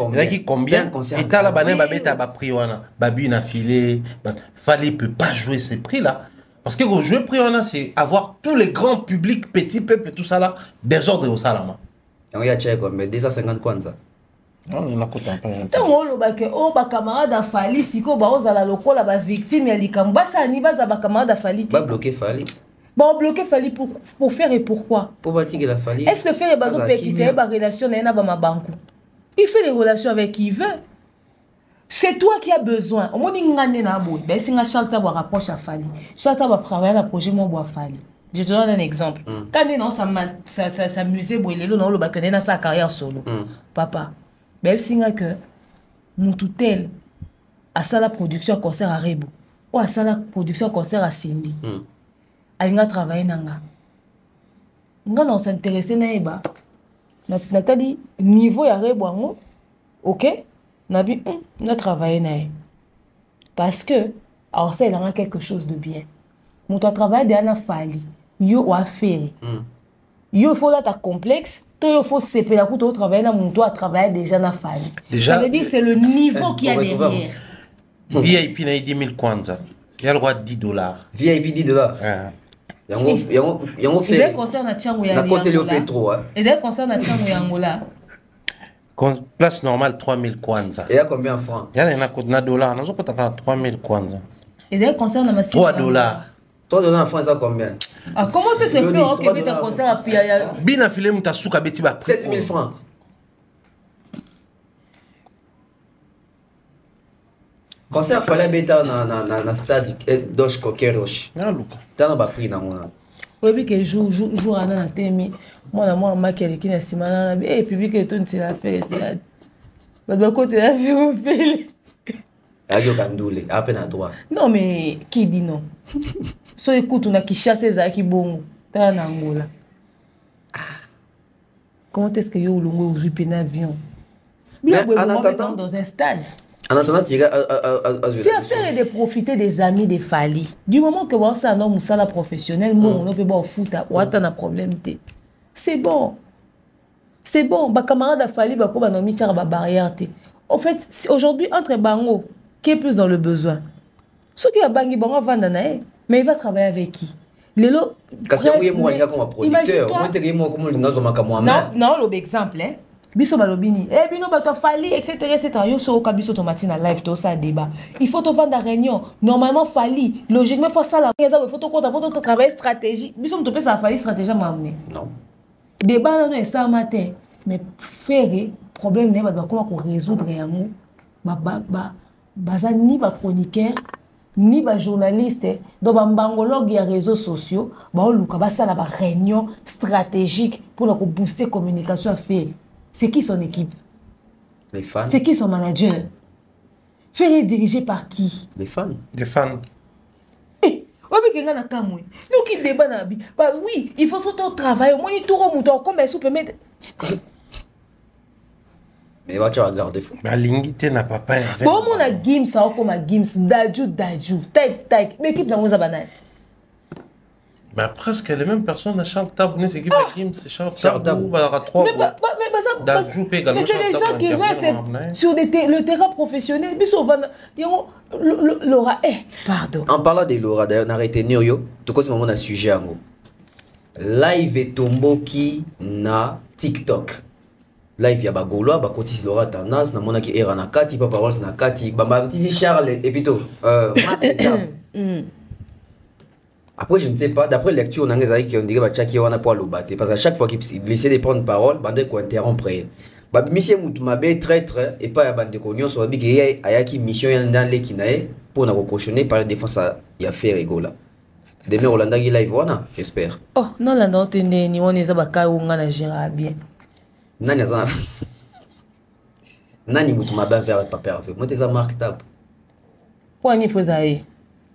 combien? Et t'as la banane, bah prix, babi na filé. Fallait peut pas jouer ces prix-là. Parce que jouer prix, c'est avoir tous les grands publics, petits peuples, tout ça là, désordre au salama. Il y a tchèque, mais 250 kwanza. Non, on a coûté un peu. Tant on ba que oh ba camarade a Fali siko ba ozala lokola ba victime ya likamba ça ni ba za ba camarade a Fali. Ba bloquer Fali. Ba bloquer Fali pour faire et pourquoi? Pour bâtir que la Fali. Est-ce que faire et bazo pe qui c'est ba relation na ba ma banku? Il fait des relations avec qui il veut. C'est toi qui as besoin. Au moins ngane na bo. Ben singa Chalta ba rapproche à Fali. Chalta va travailler dans projet mo bo Fali. Je te donne un exemple. Quand non ça s'amuser bo lelo na lo ba connaître sa carrière solo. Papa. Ben singa que mutu tel à ça la production concert à Rebo ou à ça la production concert à Cindy. Alinga travailler nanga. Nga non s'intéresser na eba. Nathalie niveau ya Rebo ngo. OK? Nabi na travailler na. Parce que alors ça il a quelque chose de bien. Mutu travail de ana Fali. Yo ou affaire. Yo faut là ta complexe. Il faut séparer la au travail là mon doigt travailler déjà na Fali. Ça veut dire c'est le niveau qui a derrière. VIP na 10 000 kwanza. Il y a le droit de $10. VIP $10. Yango fait. Les concerts na Tchango ya. Na côté le pétro hein. Les concerts na Tchango ya Angola. Place normale 3 000 kwanza. Et il y a combien en francs? Il y a na dollars, nous avons 3 000 kwanza. Les concerts na Massi. $3. $3 en France, ça combien? Ah, comment tu sais faire au Québec un concert à Pia? Bina filé muta souka beti ba 7 000 francs. Concert fallait beta na stade Dosh Kokerosh. Na luka. T'as pas pris dans mon. Oui, que jour à na temi. Moi ma qui na simana na public et tout c'est la fête stade. Ba ba côté la vie au fait. Ayo kandoule, à peine à toi. Non mais qui dit non? So écoute, on a qui chasse les qui bon, t'as en Angola. Comment est-ce que yo longo aujourd'hui un avion? Mais en attendant dans un stade. En attendant, tu c'est à faire de profiter des amis de Fali. Du moment que vous avez un homme ou ça la professionnel, moi on peut pas au foot, ou attendre un problème té. C'est bon. C'est bon, ba camarade a Fali ba ko ba no mi tira ba barrière té. En fait, aujourd'hui entre bango qui est plus dans le besoin. Ceux qui a bangi bango vendre nae, mais il va travailler avec qui? Lelo kasi oui moi il y a comme producteur, moi te moi comme le ngazo makamo non non l'exemple hein. Biso balobini bino bato Fali etc yo so ka biso tomati na live to ça débat. Il faut te vendre à réunion. Normalement Fali, logiquement faut ça la il faut te compte pour travailler stratégie. Biso me ça Fali stratégie m'amener. Non. Débat non ça matin mais faire problème ne ba comment ko résoudre yango. Baza ni ba chroniqueur ni ba journaliste donc ba mbangologue ya réseaux sociaux ba luka ba ça la ba réunion stratégique pour la booster communication à faire. C'est qui son équipe? Les fans. C'est qui son manager? Faire est dirigé par qui? Les fans. Des fans. Eh, obi kenga na kamwe. Nous qui débat na bi. Bah oui, il faut surtout travailler au moins il tourne au mouton comme ça peut mettre. Mais va tu regarder fou. Ba lingité na papa. Bon mon a Gims ça comme a Gims daju tac mais équipe na moza banane. Mais presque les mêmes personnes à Charles Tabou, c'est qui Gims, Charles Tabou, bah à 3. Mais c'est des gens qui restent sur le terrain professionnel. Laura, pardon. En parlant de Laura, d'ailleurs, on a arrêté Nyoyo. Tout cas, c'est moment d'un sujet en gros. Live et tomboki na TikTok. Live ya bagolo, ba kotis Laura tendance, na mona ki era na kati, pa parole na kati, ba petit Charles et plutôt après, je ne sais pas, d'après lecture, on a des amis qui ont dit que on a pas le battre parce qu'à chaque fois qu'il essaie de prendre parole, bande ko interrompre. Ba monsieur Moutumabe traître et pas bande ko nyon so bi que ayaki mission dans les kinae pour na cautionner par la défense ya faire rigola. Demain Rolanda qui live wana, j'espère. Oh, non la note ni on est abaka ou ngana gérera bien. Nani za Nani Moutumabe vers papa avec. Moi tes marque tap. Pour ni fozaye.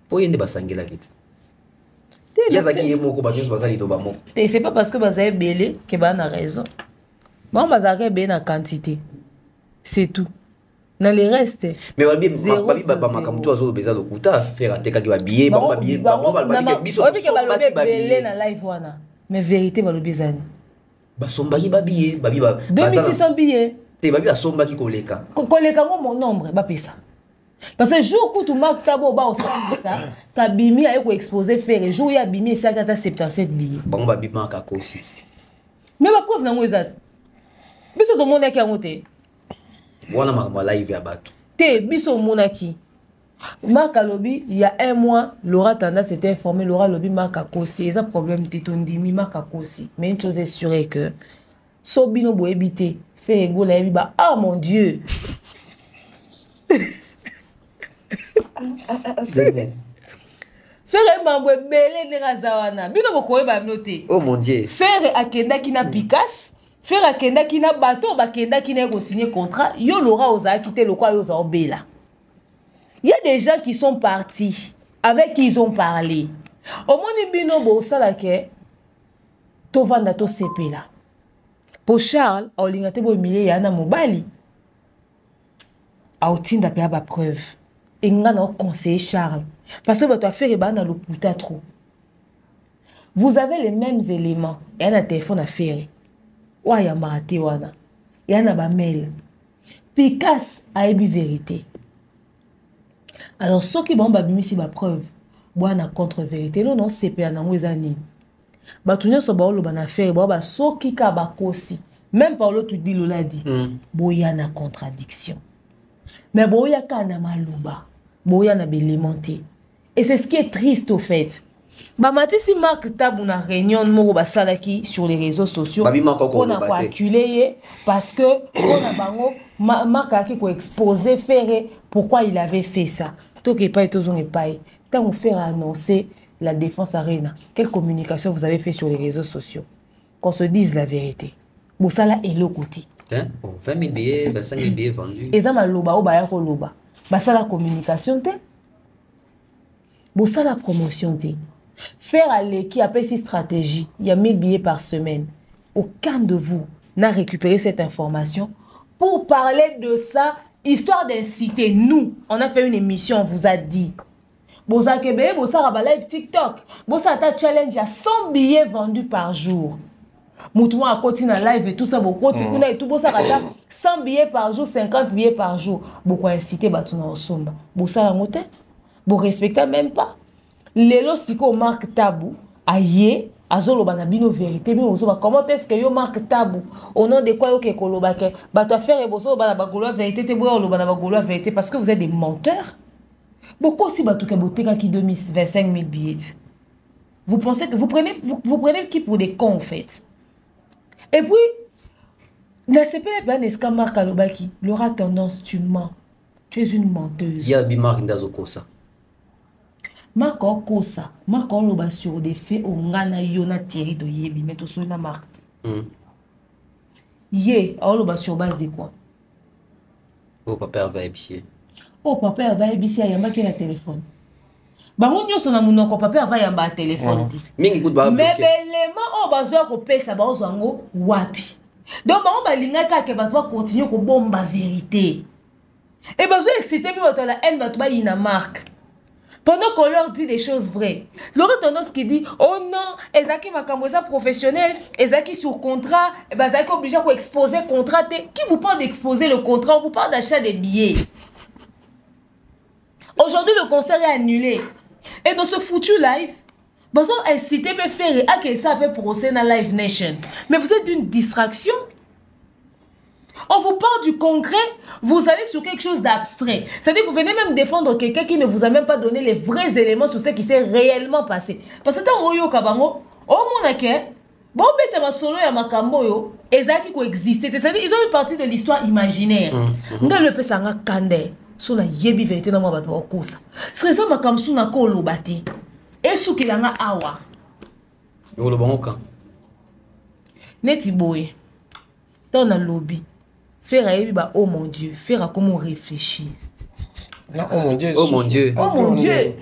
Pour yende basangela kiti. C'est pas parce que vous avez belé que vous avez raison. Bon, vous avez bien la quantité. C'est tout. Dans les restes. Mais babi makamto azo beza lokuta faire ateka ki babiye ba biye ba biso na live wana. Mais vérité ba lobezani. Ba sombaki babiye babi ba 2600 billets. Te babi ba sombaki koleka. Koleka mon nombre ba pesa. Parce que jour où tu marques tabo ba ça, ta bimi a ko exposer faire jour ya bimi ça kata 77 billets. Ba babi manka ko aussi. Mais ba preuve na ngoza. Biso to monde ki ngote. Voilà ma live à bateau. Te biso monaki. Marc Alobi, il y a un mois, Laura Tanda s'était informée, Laura Lobi Marc Akosi. Il y a un problème de ton dimi Marc Akosi. Mais une chose est sûre est que Sobino bo ebité, fait ego la ebiba. Ah mon Dieu! Faire mambo belé de razawana. Bino bo koe ba noté. Oh mon Dieu. Faire akenda kina Picasso. Faire akenda kina bateau, bakenda kina ko signer contrat, yo Laura oza quitté le quoi yo za obela. Il y a des gens qui sont partis avec qui ils ont parlé. Au moni bino bo sala ke to vanda to CP là. Pour Charles, au lingate bo milier yana mobali. A otinda pe ba preuve. Et nga na conseiller Charles parce que bato affaire ba na lokuta trop. Vous avez les mêmes éléments et un téléphone à faire. Wa ya marate wana yana ba mail Picasso a ebi vérité. Alors ceux qui bon ba bimisi ba preuve bwana contre vérité non c'est pe na ngweza nini ba tunyo so ba oloba na faire ba soki ka ba kosi même par l'autre dit lola dit boya na contradiction mais boya ka na maluba boya na bélémenté et c'est ce qui est triste au fait. Bah Matisi Marc Tabou na réunion de Moro Basalaki sur les réseaux sociaux. On a calculé parce que on a bango Marc a qui exposé faire pourquoi il avait fait ça. Tout qui pas tous on pas. Tant on fait annoncer la défense arena. Quelle communication vous avez fait sur les réseaux sociaux? Qu'on se dise la vérité. Bosala est le côté. 20 000 billets, 25 000 billets vendus. Et ça maloba o baya ko loba. Basala communication te. Bosala promotion te. Faire aller qui appelle ces stratégies, il y a 1000 billets par semaine. Aucun de vous n'a récupéré cette information pour parler de ça, histoire d'inciter. Nous, on a fait une émission, on vous a dit. Bosa Kebe, Bosa Raba Live TikTok, Bosa ta challenge, il y a 100 billets vendus par jour. Moutouan a continué en live et tout ça, beaucoup et tout Bosa Rata 100 billets par jour, 50 billets par jour. Beaucoup incité Batuna Osomba. Bosa la montée, vous respectez même pas. Lelo siko Marc Tabou aye azolo banabino vérité mais ozo comment est-ce que yo Marc Tabou au nom de quoi yo ke koloba ke bato faire bozo bana bagolo vérité te boyo lo bana bagolo vérité parce que vous êtes des menteurs. Beaucoup si bato ke boteka ki 25 000 billets. Vous pensez que vous prenez qui pour des cons en fait. Et puis na CP ben eska Marc Alobaki l'aura tendance tu mens. Tu es une menteuse. Ya bi Marc Ndazokosa. Marc Okosa, Marc Oloba sur des faits au ngana yona Thierry de yebi mais tout sur la marque. Yé, Oloba sur base de quoi? Oh papa va ébisser. Oh papa va ébisser yamba qui la téléphone. Bango nyoso na munoko papa va yamba téléphone. Mingi coup de ba. Mais belema o bazo ko pesa ba ozango wapi. Donc bango balinga ka ke ba continuer ko bomba vérité. Et bazo exciter bi bato la haine bato ba ina marque. Pendant qu'on leur dit des choses vraies. L'autre tendance qui dit, oh non, Ezaki Makamboza professionnel, Ezaki sur contrat, Ezaki obligé à exposer le contrat. Qui vous parle d'exposer le contrat? On vous parle d'achat des billets. Aujourd'hui, le concert est annulé. Et dans ce foutu live, besoin inciter me faire à que ça peut procéder dans Live Nation. Mais vous êtes d'une distraction. On vous parle du concret, vous allez sur quelque chose d'abstrait. C'est-à-dire que vous venez même défendre quelqu'un qui ne vous a même pas donné les vrais éléments sur ce qui s'est réellement passé. Parce que dans Royo Kabango, au Monake, bon, bête ma solo et ma kamboyo, ezaki coexister. C'est-à-dire ils ont une partie de l'histoire imaginaire. Nga le pesanga kande, sur la yebi vérité dans ma batba okosa. Sur ça ma kamsu na ko lobati. Et sou kilanga awa. Yo le bon kan. Neti boy. Dans la lobby. Faire à oh mon Dieu, faire à comment réfléchir. Non, oh mon Dieu. Oh mon Dieu. Oh mon Dieu.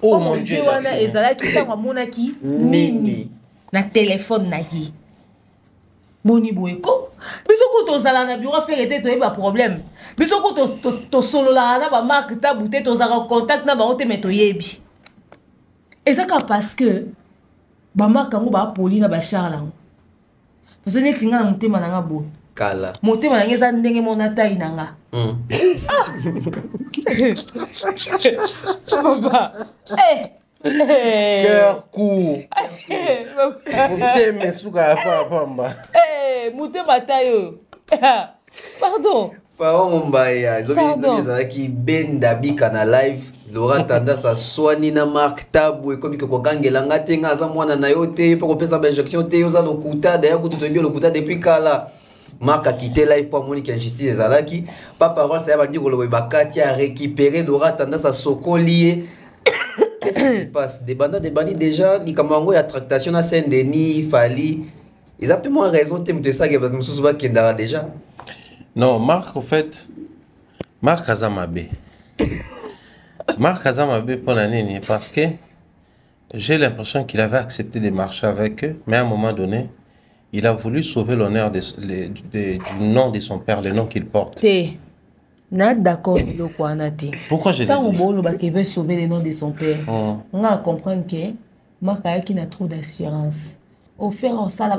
Oh mon Dieu. Wana ezala ki ta mona ki nini na téléphone na yi. Boni boyeko. biso ko tozala na bureau faire ete toyeba problème biso ko tosolola na ba marque tabu te tozaka contact na bango te me toyebi ezaka parce que ba marque ngo ba poli na ba charles ngo parce que neti nga na motema na nga bo kala motema na nga eza ndenge mona taille na nga papa cœur court motema suka ya pamba motema taille pardon Faro Mombaya lobi ezalaki benda bika na live Laura tendance à soigner na marque tabu et comme que kokangela ngate nga za mwana na yo te pour kopesa ba injection te yo za lokuta d'ailleurs kutu tobi lokuta depuis kala marque a quitté live pour monique injustice ezalaki pas parole ça va dire le bakati a récupéré Laura tendance à sokolier. Qu'est-ce qui se passe des bandits déjà ni kamango ya tractation na Saint-Denis Fali ils ont plus moins raison de ça que nous souvent kendara déjà. Non, Marc, au fait, Marc Azamabe. Marc Azamabe pour l'année, parce que j'ai l'impression qu'il avait accepté de marcher avec eux, mais à un moment donné, il a voulu sauver l'honneur du nom de son père, le nom qu'il porte. D'accord, pourquoi je l'ai dit? Tant qu'il veut sauver le nom de son père, on va comprendre que Marc a trop d'assurance. Au faire au sala,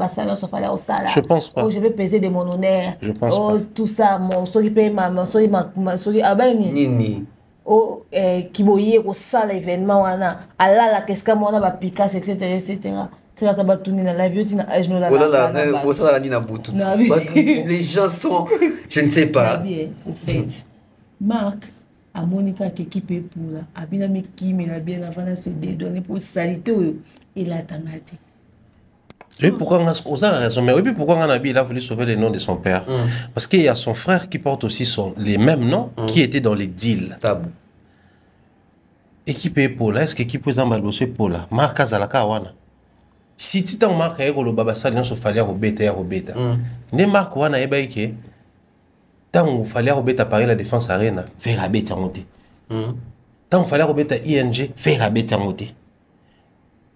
au sala. Je pense pas. Oh, je vais peser de mon honneur. Je pense pas. Tout ça, mon sori paye ma sori abani. Nini. Oh, qui boye au sala événement wana. Allah la qu'est-ce que moi on a picasse etc. Tu vas t'abattouni dans la vie, tu n'as pas la. Oh ça la nina boutou. Les gens sont, je ne sais pas. Bien, en fait, Marc. A Monica qui équipe pour là. A bien ami qui me l'a bien avant de se donner pour salité et la tangate. Et pourquoi on a raison, mais oui, pourquoi il a voulu sauver le nom de son père? Parce qu'il y a son frère qui porte aussi les mêmes noms qui étaient dans les deals. Tabou. Équipe Paula, est-ce que l'équipe est en balbosé Paula? Marc Azalaka Wana. Si tu t'as marqué le babasa, il se fallait robeta. Ne Marc Wana et Baïke. Tant il fallait robeta Paris la défense arena, faire la bête en monter. Tant il fallait robeta ING, faire la bête en monter.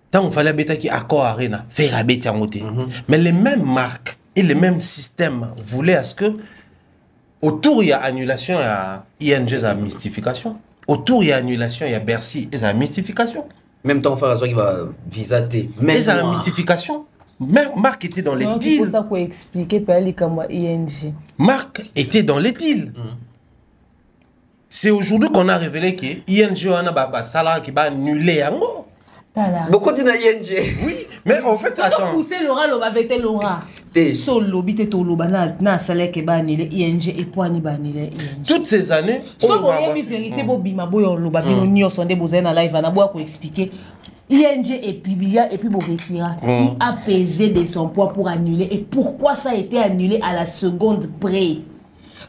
Tant il fallait bêta qui accord arena, faire la bête en monter. Mais les mêmes marques et les mêmes systèmes voulaient à ce que autour il y a annulation, il y a ING, il y a mystification. Autour il y a annulation, il y a Bercy, il y a mystification. Même temps, faire qui va visater. Mais il y a la mystification. Même Marc était dans les deals. C'est ça pour expliquer par les caméras ING. Marc était dans les deals. C'est aujourd'hui qu'on a révélé que ING a un salaire qui va annuler un mot. Beaucoup de ING. Oui, mais en fait, attends. Pousser Laura, Laura, avec Laura. Sol lobby te to loba na salaire que ba annulé ING et poani ba annulé ING. Toutes ces années, so bo yemi vérité bo bima boyo loba bino nyo sonde boza na live na boa ko expliquer ING et Pibia et puis bo retira qui a pesé de son poids pour annuler et pourquoi ça a été annulé à la seconde près.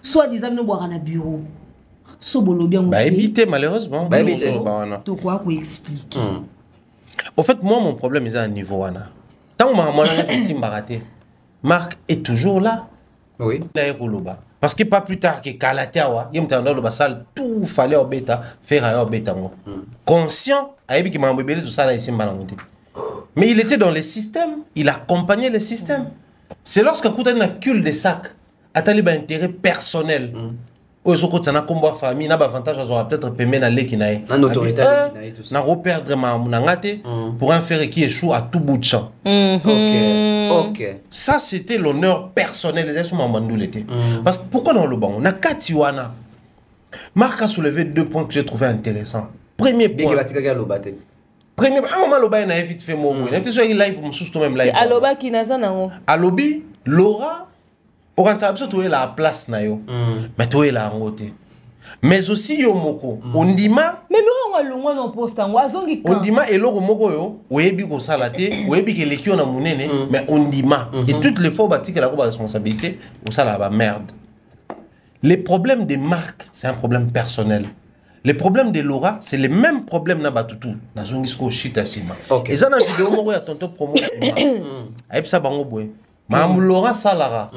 Soit disant no boire na bureau. So bo lobby bah éviter malheureusement. Bah éviter. To quoi ko expliquer. En fait moi mon problème est à un niveau wana. Tant moi na simbaraté. Marc est toujours là. Oui. Parce que pas plus tard que Kalateawa, il m'a dit que tout fallait au bêta, faire à bêta. Conscient, il m'a dit tout ça là ici. Mais il était dans les systèmes, il accompagnait les systèmes. C'est lorsque tu as une cul de sac, tu as un intérêt personnel. Tu as un combat famille, tu as un avantage, peut-être payer na l'équinaï. Un autorité tu as reperdre pour un faire qui échoue à tout bout de champ. Ok. Ça, c'était l'honneur personnel. Parce que pourquoi dans le banc? On a Katiwana. Marc a soulevé 2 points que j'ai trouvé intéressants. Premier point. Premier point. À un moment, Loba a vite fait mon mot. Il était sur live, on sous même live. Aloba qui n'a pas nango. Alobi, Laura, on a trouvé la place na yo. Mais toi la ngoté. Mais aussi yo moko. Ondima. Mais Laura on longo no poste ngo azongi ka. Ondima et Laura moko yo, oyebi ko salate, oyebi ke leki on a munene, mais ondima. Et toutes les fois bati que la responsabilité, on ça la merde. Les problèmes des marques, c'est un problème personnel. Les problèmes de Laura, c'est les mêmes problèmes na batutu. Na zongisko shit asima. Et ça na vidéo moko ya tonton promo. Aïe ça bango boy. Maman Laura salara.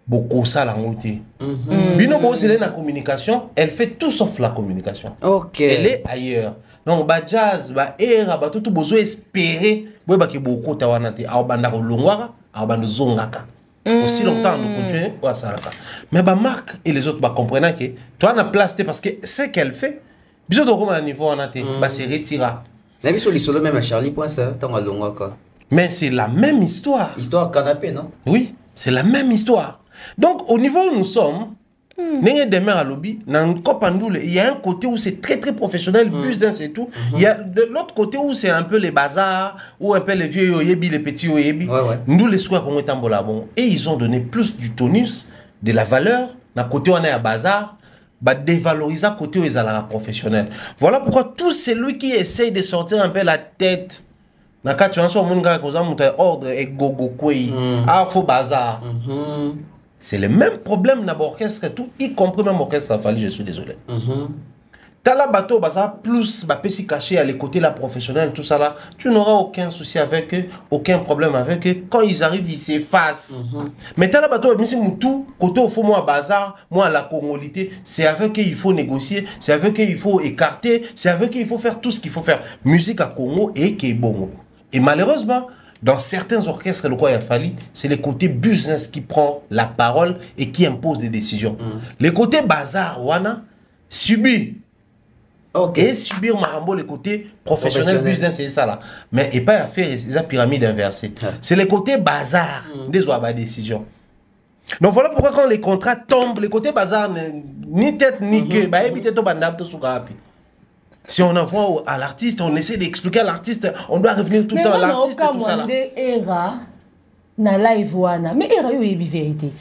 Beaucoup ça la montée. Bino bo c'est la communication, elle fait tout sauf la communication. Ok. Elle est ailleurs. Donc ba jazz, ba era, ba tout besoin espérer, boy ba ke beaucoup tawanate, a banda ko longwara, a banda zongaka. Aussi longtemps, nous continuons à Salaka. Mais bah, Marc et les autres comprennent que toi, on a place parce que ce qu'elle fait, bisous de Rome à niveau, on a c'est retiré. Même à Charlie Point, ça, mais c'est la même histoire. Histoire canapé, non? Oui, c'est la même histoire. Donc, au niveau où nous sommes, il y a un côté où c'est très professionnel, business et tout. Il y a de l'autre côté où c'est un peu les bazars, ou un peu les vieux yoyebi, les petits yoyebi. Nous, les soirs, on est en bolabon. Et ils ont donné plus du tonus, de la valeur. D'un côté, on est à bazar. Bah, dévaloriser côté où ils sont professionnels. Voilà pourquoi tout celui qui essaye de sortir un peu la tête. Ordre et gogo faux bazar. C'est le même problème dans l'orchestre, tout, y compris même l'orchestre Fali, je suis désolé. T'as bateau, plus si caché à les côtés la professionnelle, tout ça là, tu n'auras aucun souci avec eux, aucun problème avec eux. Quand ils arrivent, ils s'effacent. Mais t'as bateau, mais c'est tout, côté au fond, moi, bazar, moi, la congolité, c'est avec eux il faut négocier, c'est avec eux il faut écarter, c'est avec eux il faut faire tout ce qu'il faut faire. Musique à Congo et Kébongo. Et malheureusement, dans certains orchestres, le Kwaya Fali, c'est le côté business qui prend la parole et qui impose des décisions. Le côté bazar, Wana, subit. Et subir Marambo, le côté professionnel, business, c'est ça là. Mais et pas à faire la pyramide inversée. C'est le côté bazar des décisions. Donc voilà pourquoi quand les contrats tombent, le côté bazar, ni tête ni queue, si on envoie à l'artiste, on essaie d'expliquer à l'artiste, on doit revenir tout le temps à l'artiste et tout ça là. Na live wana, mais era yo yebi vérité.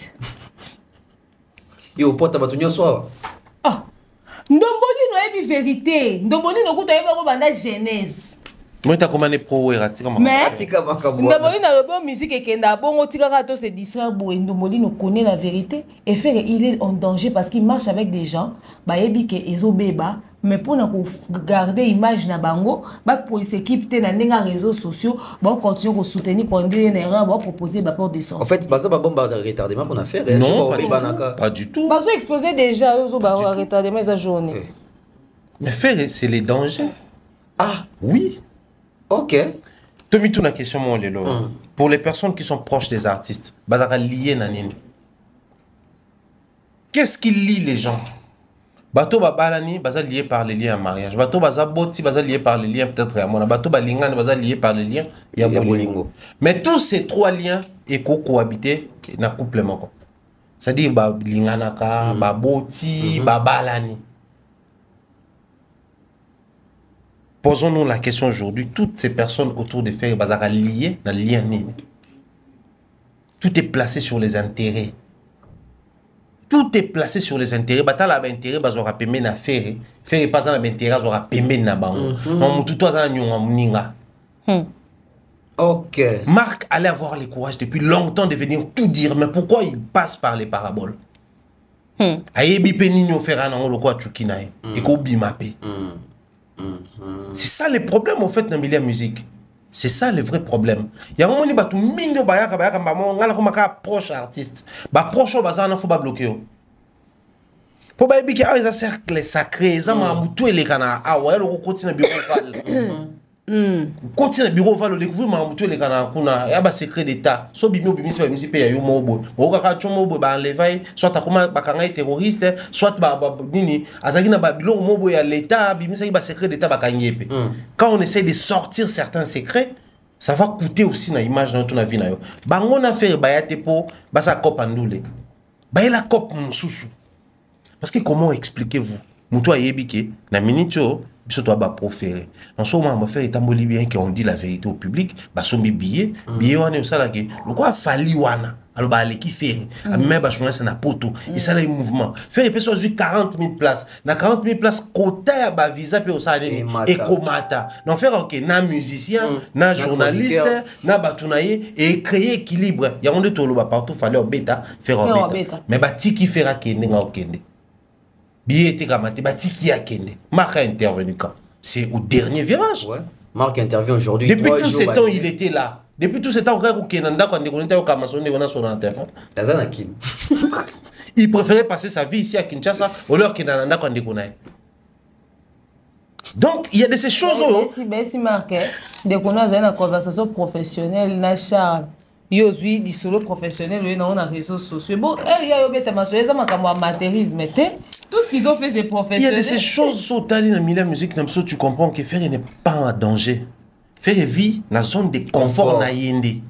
Yo pota batunyo soir. Ah. Ndomboli no yebi vérité. Ndomboli no kuta yeba ko banda genèse. Moi ta commandé pro era tika mama. Ndomboli na lobo musique ekenda bongo tika ka to se distraire boy. Ndomboli no connaît la vérité et faire il est en danger parce qu'il marche avec des gens ba yebi ke ezobeba. Mais pour garder l'image na bango, pour l'équipe na nenga réseaux sociaux, continuer à soutenir quand on erreur, proposer rapport de sortie. En fait, ça va bombarder retardement pour faire. Non, pas du tout. Bazo exposer déjà aux retardement la journée. Mais faire c'est les dangers. Ah oui. OK. Tomi tout la question mon lelo. Pour les personnes qui sont proches des artistes, bazaka lié na nini. Qu'est-ce qui lie les gens? Bato babalani baza lié par les liens à mariage. Bato baza boti baza lié par les liens peut-être à mon. Bato balingane baza lié par les liens il y a bolingo. Mais tous ces trois liens et cohabiter na couplement quoi. C'est-à-dire balinganaka, baboti, babalani. Posons-nous la question aujourd'hui, toutes ces personnes autour des faits bazaka liées dans les liens nini. Tout est placé sur les intérêts. Tout est placé sur les intérêts. Bata la intérêt bazora pembe na faire. Faire pas ça na intérêt bazora pembe na bango. On mutu to za nyonga muninga. OK. Marc allait avoir le courage depuis longtemps de venir tout dire, mais pourquoi il passe par les paraboles? Ayebi peninyo fera na ngolo kwa chukinae et ko bimape. C'est ça le problème en fait dans le milieu musique. C'est ça le vrai problème. Il y a un moment où batu mingo bayaka mbamo ngala ko maka approche artiste. Ba approche bazana faut pas bloquer. Pour ba biki a cercle sacré, ça ma mutu ele kana a wa lo ko continue bureau val. Continue bureau val découvrir ma mutu ele kana kuna ya ba secret d'état. So bimi obimi se bimi pe ya yo mobo. O ka chomo mobo ba enlever soit akoma bakanga terroriste, soit ba nini azaki na ba bilo mobo ya l'état bimi se ba secret d'état bakanyepe. Quand on essaie de sortir certains secrets, ça va coûter aussi na image dans ton vie na yo. Bango na faire bayate po basa kopandule. Ba la cop mususu. Parce que comment expliquez-vous? Muto ayebike na minito biso to ba proférer. En ce moment on va faire etamboli bien qu'on dit la vérité au public, ba sombi billet wana usala ke lokwa fali wana. Alors ba les qui fait même ba journaliste na poto et ça les mouvement. Faire personne 40 000 places. Na 40 000 places quota ba visa pe osala et komata. Donc faire OK na musicien, na journaliste, na batunaye et créer équilibre. Il y a on de tolo ba partout fallait au bêta faire au bêta. Mais ba tiki fera kende nga okende. Billet était kamate ba tiki a kende. Marc a intervenu quand? C'est au dernier virage. Ouais. Marc intervient aujourd'hui. Depuis tous ces temps il était là. Depuis tout ce temps, il préférait passer sa vie ici à Kinshasa au lieu qu'il n'en a quand donc, il y a de ces choses. Si Marc, dès qu'on a une conversation professionnelle, na Charles, yo zui du solo professionnel yo na on réseaux sociaux bon il y a yo beta masoeza makambo amateurisme tout ce qu'ils ont fait c'est professionnel. Il y a de ces choses sotali dans la musique nam so tu comprends que faire n'est pas en danger. Faire vie dans zone de confort na yende.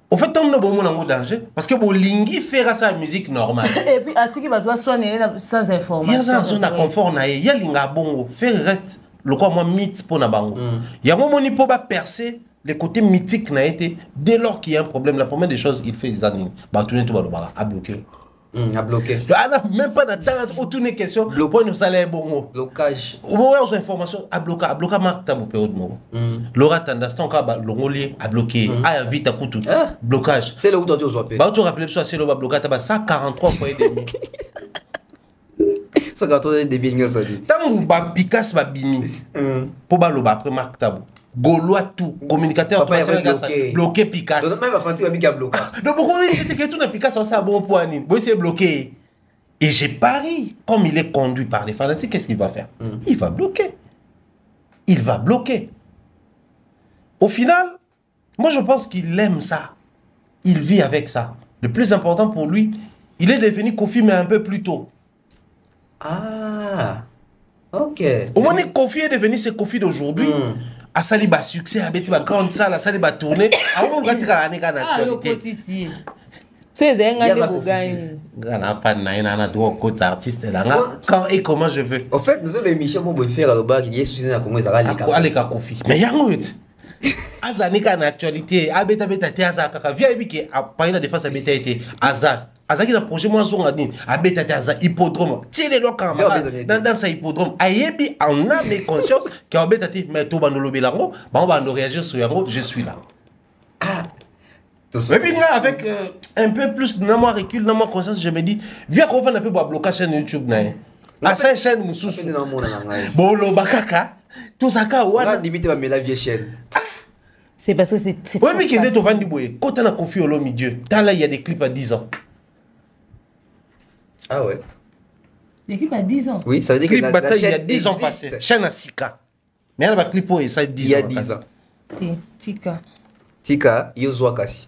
Au fait, on a beaucoup de danger parce que Bolingi fait sa musique normale. Et puis, Atiki va doit soigner sans information. Il y a une zone de confort, il y a linga bongo. Faire reste le quoi moi mythe pour na bango. Il y a un moment où il peut pas percer les côtés mythiques na été dès lors qu'il y a un problème. La première des choses, il fait les années. Bah tout tout à bloquer. À bloquer. Même pas dans autour des questions. Le point de salaire bongo. Blocage. Au moment où information à bloquer marque ta période mo. L'aura tendance tant qu'à l'ongolier à bloquer. Ah vite à coup tout. Blocage. C'est là où tu dois bah tu rappelles ça c'est le blocage t'as 143 foyers de 143 de bingos ça dit. Tant ba picasse ba bimi. Pour ba loba après marque tabou. Gaulois tout communicateur bloqué Picasso. Donc même Fanti va bien bloqué. Donc pourquoi c'était que tout na Picasso ça bon point ni. Bon c'est bloqué. Et j'ai pari comme il est conduit par les fanatiques qu'est-ce qu'il va faire? Il va bloquer. Il va bloquer. Au final, moi je pense qu'il aime ça. Il vit avec ça. Le plus important pour lui, il est devenu Kofi mais un peu plus tôt. Ah. OK. Au moins Kofi est devenu ce Kofi d'aujourd'hui. À sali ba succès à beti ba grande salle à sali ba tourner à on va tirer l'année kana actualité c'est zenga de bugani gana fan na droit côté artiste là quand et comment je veux en fait nous avons émission pour faire à l'oba qui est sous na Congo ezala les Kofi mais yango yote azani kana actualité a beta te aza kaka via ebiki a parler de face à beta été azan azaki na projet moi zonga ni a beta te aza hippodrome ti les locaux dans sa hippodrome ayebi en âme et conscience que a beta te mais to bandolo belango ba on va réagir sur yango je suis là. Et puis avec un peu plus de moi recul dans ma conscience je me dis viens qu'on va un peu bloquer chaîne YouTube na la chaîne mususu bolo bakaka tout ça ka wana limite ba la vieille chaîne. C'est parce que c'est oui mais qui est au Vandi Boye quand on a Kofi Olomi Dieu là il y a des clips à 10 ans. Ah ouais. Des clips à 10 ans. Oui, ça veut dire que la chaîne il y a 10 ans passé. Chaîne à Sika. Mais il y a un clip où ça 10 ans. Il y a 10 ans. Tika, Yozwa Kasi.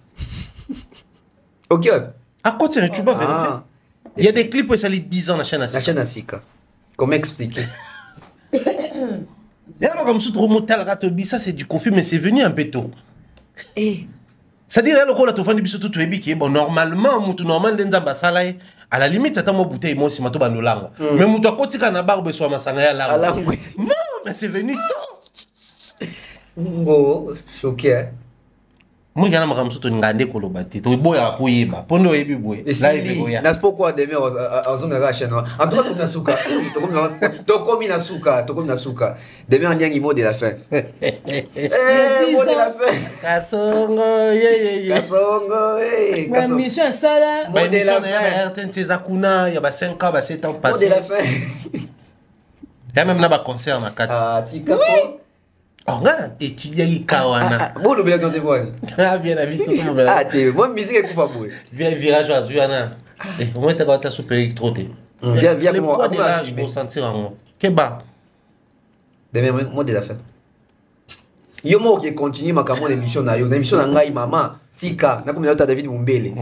OK. À côté tu vas vérifier. Il y a des clips où ça lit 10 ans la chaîne à Sika. La chaîne à Sika. Comment expliquer? Il y a comme ça c'est du Kofi mais c'est venu un peu tôt. C'est-à-dire le rôle à tout biso tout ebi qui bon normalement mutu normal nzamba salaye à la limite ça mo bouteille moi si mato banolanga mais mutu akotika na barbe so masanga ya la non mais c'est venu tôt. Oh choqué. Moi yana makamso to ngande ko lobati to boya ko yeba pondo yebi boye live boya na pourquoi demain azonga ga chaîne en tout cas to nasuka to komi nasuka demain on yangi mot de la fin mot de la fin kasongo ye ma mission sala mot de la fin RTNT zakuna ya ba 5 ans ba 7 ans passé mot de la fin ya même na ba concert na kati tika oh ngana etilia ikawana bon le bien quand tu vois ah bien la vie c'est comme t'es moi musique est coupa boy viens virage à Zuana et au moins t'as pas ta super électroté viens comment je me sentir en keba demain mot de la fin yo mo qui continue makambo l'émission na yo l'émission na ngai mama tika na comme ta David Mumbele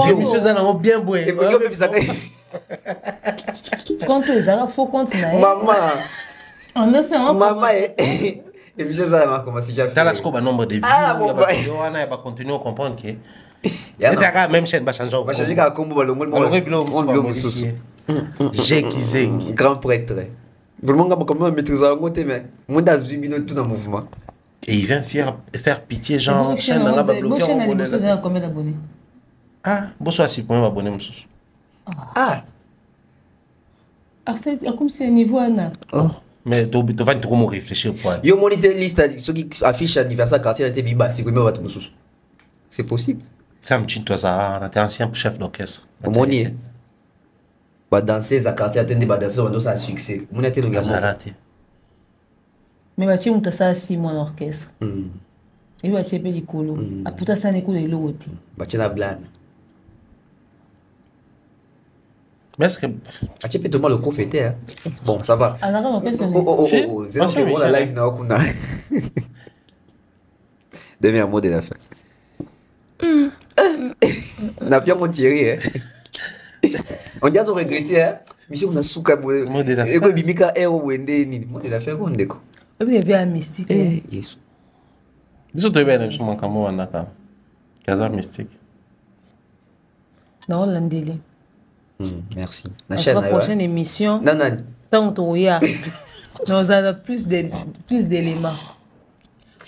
l'émission za na bien boy et puis comme ça quand les arabes faut continuer maman on a ça maman et puis ça la marque si j'ai fait la scope nombre de vues on a pas continuer à comprendre que c'est même chaîne va changer ka kombo balongo on j'ai kizengi grand prêtre vraiment comment maîtriser en côté mais monde a zubino tout dans mouvement et il vient faire pitié genre chaîne là ba bloquer combien d'abonnés ah bonsoir si pour abonner monsieur ah c'est comme si un niveau ana mais tu vas trop me réfléchir quoi yo moniteur liste ceux qui affiche anniversaire quartier était biba c'est combien va tout sous c'est possible ça me tient toi ça on était ancien chef d'orchestre moni ba danser à quartier attendre ba danser on ça succès mon était le gars mais ba chimu ça si mon orchestre et ba chepe likolo aputa ça ne ko de loti ba chena blana mais est-ce que tu peux tomber le conféter bon ça va c'est la live na okuna dernier mot de la fin n'a bien retiré. On dit à regretter, hein. Monsieur, on a souka boule. Et que Bimika est au Wende, ni. Moi, il a fait bon déco. Et puis, il y a un mystique. Yes. Ils ont bien je m'en camou en accord. Casa mystique. Non, l'andélé. Merci. La prochaine émission. Non, non. Tant que nous avons plus d'éléments.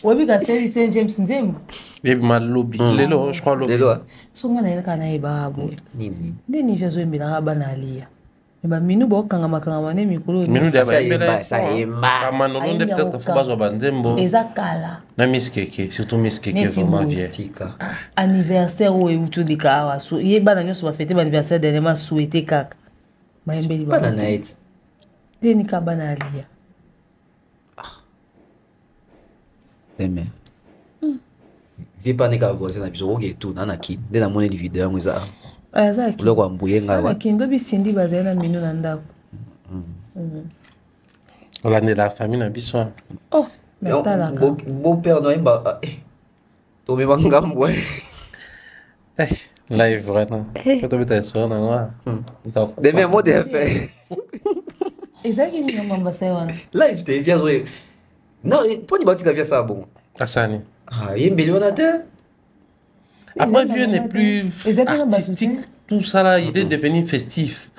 Oui, parce que c'est Saint James Nzembo. Et ma lobby. Lelo, je crois lobby. Lelo. So ngana ina kana iba boy. Ndeni vya zo mbila bana alia. Ba minu bo kanga makanga ne mikolo. Minu da ba yemba, ça yemba. Kama no londe peut-être faut pas ba Nzembo. Ezakala. Na miskeke, surtout miskeke vraiment vieux. Anniversaire ou eutu de kawa. So ye bana nyoso ba fêter anniversaire dernièrement souhaité kaka. Ma yembeli ba. Bana night. Ndeni ka bana alia. Amen. Vie pas n'est qu'à voisin na biso ok tout na ki de la monnaie vidéo ngo za azaki lo kwa mbuye nga wa ki ndo bisindi bazana minu na ndako on est la famille na biso oh mais talaka beau père no imba to me bangambo live vraiment quand tu es sur na wa de même mode de faire ezaki ni mamba sawana live te via zo non pour ni batika via ça bon asani. Ah, il y a un million à terre. Après, vieux n'est plus artistique, tout ça là, il est devenu festif.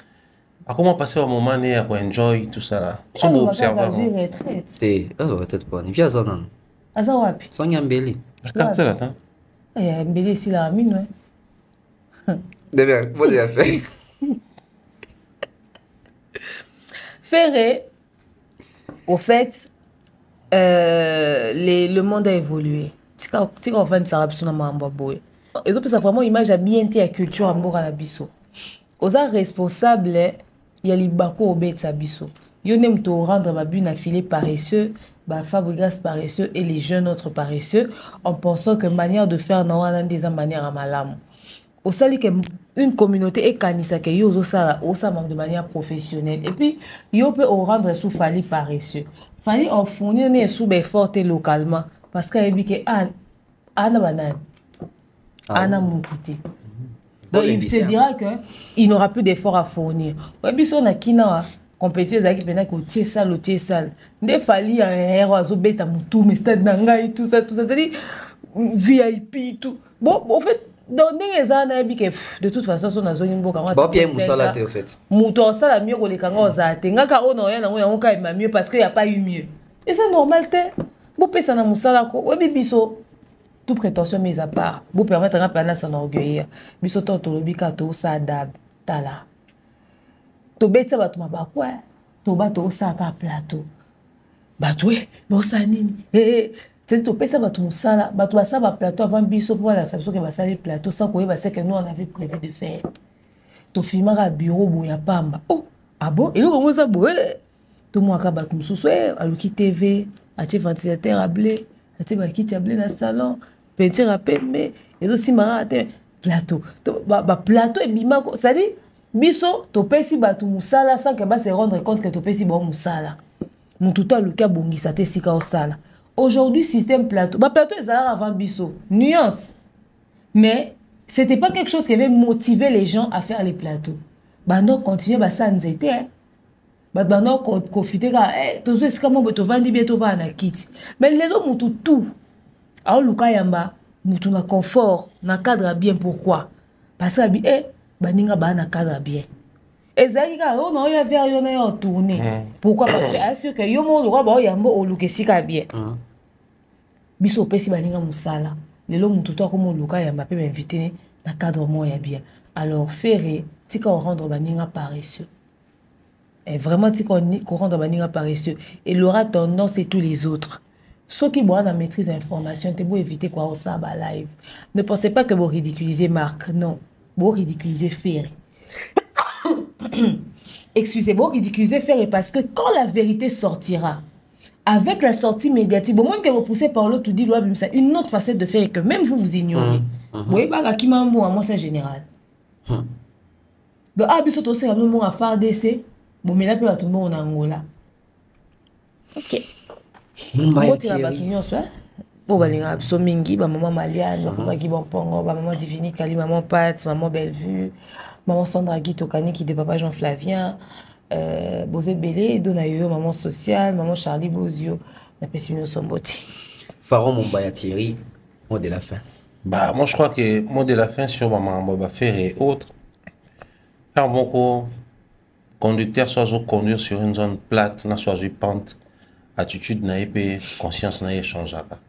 À comment passer un moment né pour enjoy tout ça là. On va observer. C'est, ça va être pas. Il vient ça non. Asa wapi? Son yambeli. Je carte là, attends. Il y a mbeli ici la mine, ouais. Demain, moi j'ai fait. Ferré, au fait, le monde a évolué. Si on fait ça, ils ont vraiment image à bien la culture à la biso. Aux responsables, il y a les bako au bête à biso. Ils ont te rendre ma bune affilée paresseux, Fabregas paresseux et les jeunes autres paresseux, en pensant que manière de faire n'a des manières à malam. Au sali que une communauté est canissa que yo ça de manière professionnelle et puis yo peut rendre sous fali paresseux. Fali en fournir des sous forte localement parce qu'il y a ana banane ana mukuti. Donc il se dira que il n'aura plus d'efforts à fournir. Et puis on a kina compétition qui pendant que tié sale ne fali un héros azobeta mutu mais stade nangai tout ça c'est-à-dire VIP tout. Bon en fait dans des années de toute façon on a zone mboka bon bien musala te en fait muto ça la mieux ko le kanga ozate ngaka ono ya na ngo ka ma mieux parce que y a pas eu mieux et c'est normal te bo pesa na musala ko webi biso tout prétention mise à part bo permettre na pana s'enorgueillir biso to lobi ka to sa dab tala to betsa bato mabakwa to bato sa ka plateau batwe bo sa nini c'est tout ça va tout ça là ça va plateau avant biso pour la saison que va ça les plateaux sans quoi c'est que nous on avait prévu de faire to filmer à bureau boya pamba oh ah bon et là comment ça boye tout moi ka batum sousoué à Luki TV à tes ventilateur à blé à tes bakiti à blé dans salon peinture à pembe et aussi mara plateau plateau et bima ça dit biso to pesi batu musala sans que va se rendre compte que to pesi bon musala mon tout à Luka bongisa te sika au sala. Aujourd'hui, système plateau. Plateau, c'est avant Bisso. Nuance. Mais ce n'était pas quelque chose qui avait motivé les gens à faire les plateaux. Donc, continuer, ça nous était. Donc, confiter, tout ça, c'est comme tu vas dire, tu vas en quitter. Mais les gens, tout. Alors, Luka Yamba, tu as confort, tu as cadre bien. Pourquoi? Parce que, baninga ba na cadre bien. Ezali ka on a ya faire yo na tourner. Pourquoi? Parce que assure que yo mo lo ba yamba o lukesika bien. Biso pesi baninga musala. Lelo mutu to ko mo luka yamba pe m'inviter na cadre mo ya bien. Alors faire tika rendre baninga paresseux. Et vraiment tika rendre baninga paresseux et l'aura tendance et tous les autres. Ceux qui boivent la maîtrise d'information, c'est pour éviter quoi au sabbat live. Ne pensez pas que vous ridiculisez Marc, non. Vous ridiculisez Ferré. Excusez-moi, ridiculisez Ferré parce que quand la vérité sortira, avec la sortie médiatique, au moins que vous poussez par l'autre, dit une autre facette de Ferré que même vous ignorez. Vous voyez, moi c'est général. Donc, biso to c'est un moment à faire d'essai. Bon, mais là, tout le monde en Angola. Ok. balinga biso mingi maman Maliane papa Guibon Pongo maman Divini Kali maman Pat maman Bellevue maman Sandra Guy Tokani qui de papa Jean Flavien Bozé Belé Donayo maman Sociale maman Charlie Bozio na pessimino Somboti Pharaon Mombaya Thierry mot de la fin. Bah moi je crois que mot de la fin sur maman Baba Fer et autres un bon conducteur soit conduire sur une zone plate na soit pente attitude na épée conscience na changeaba.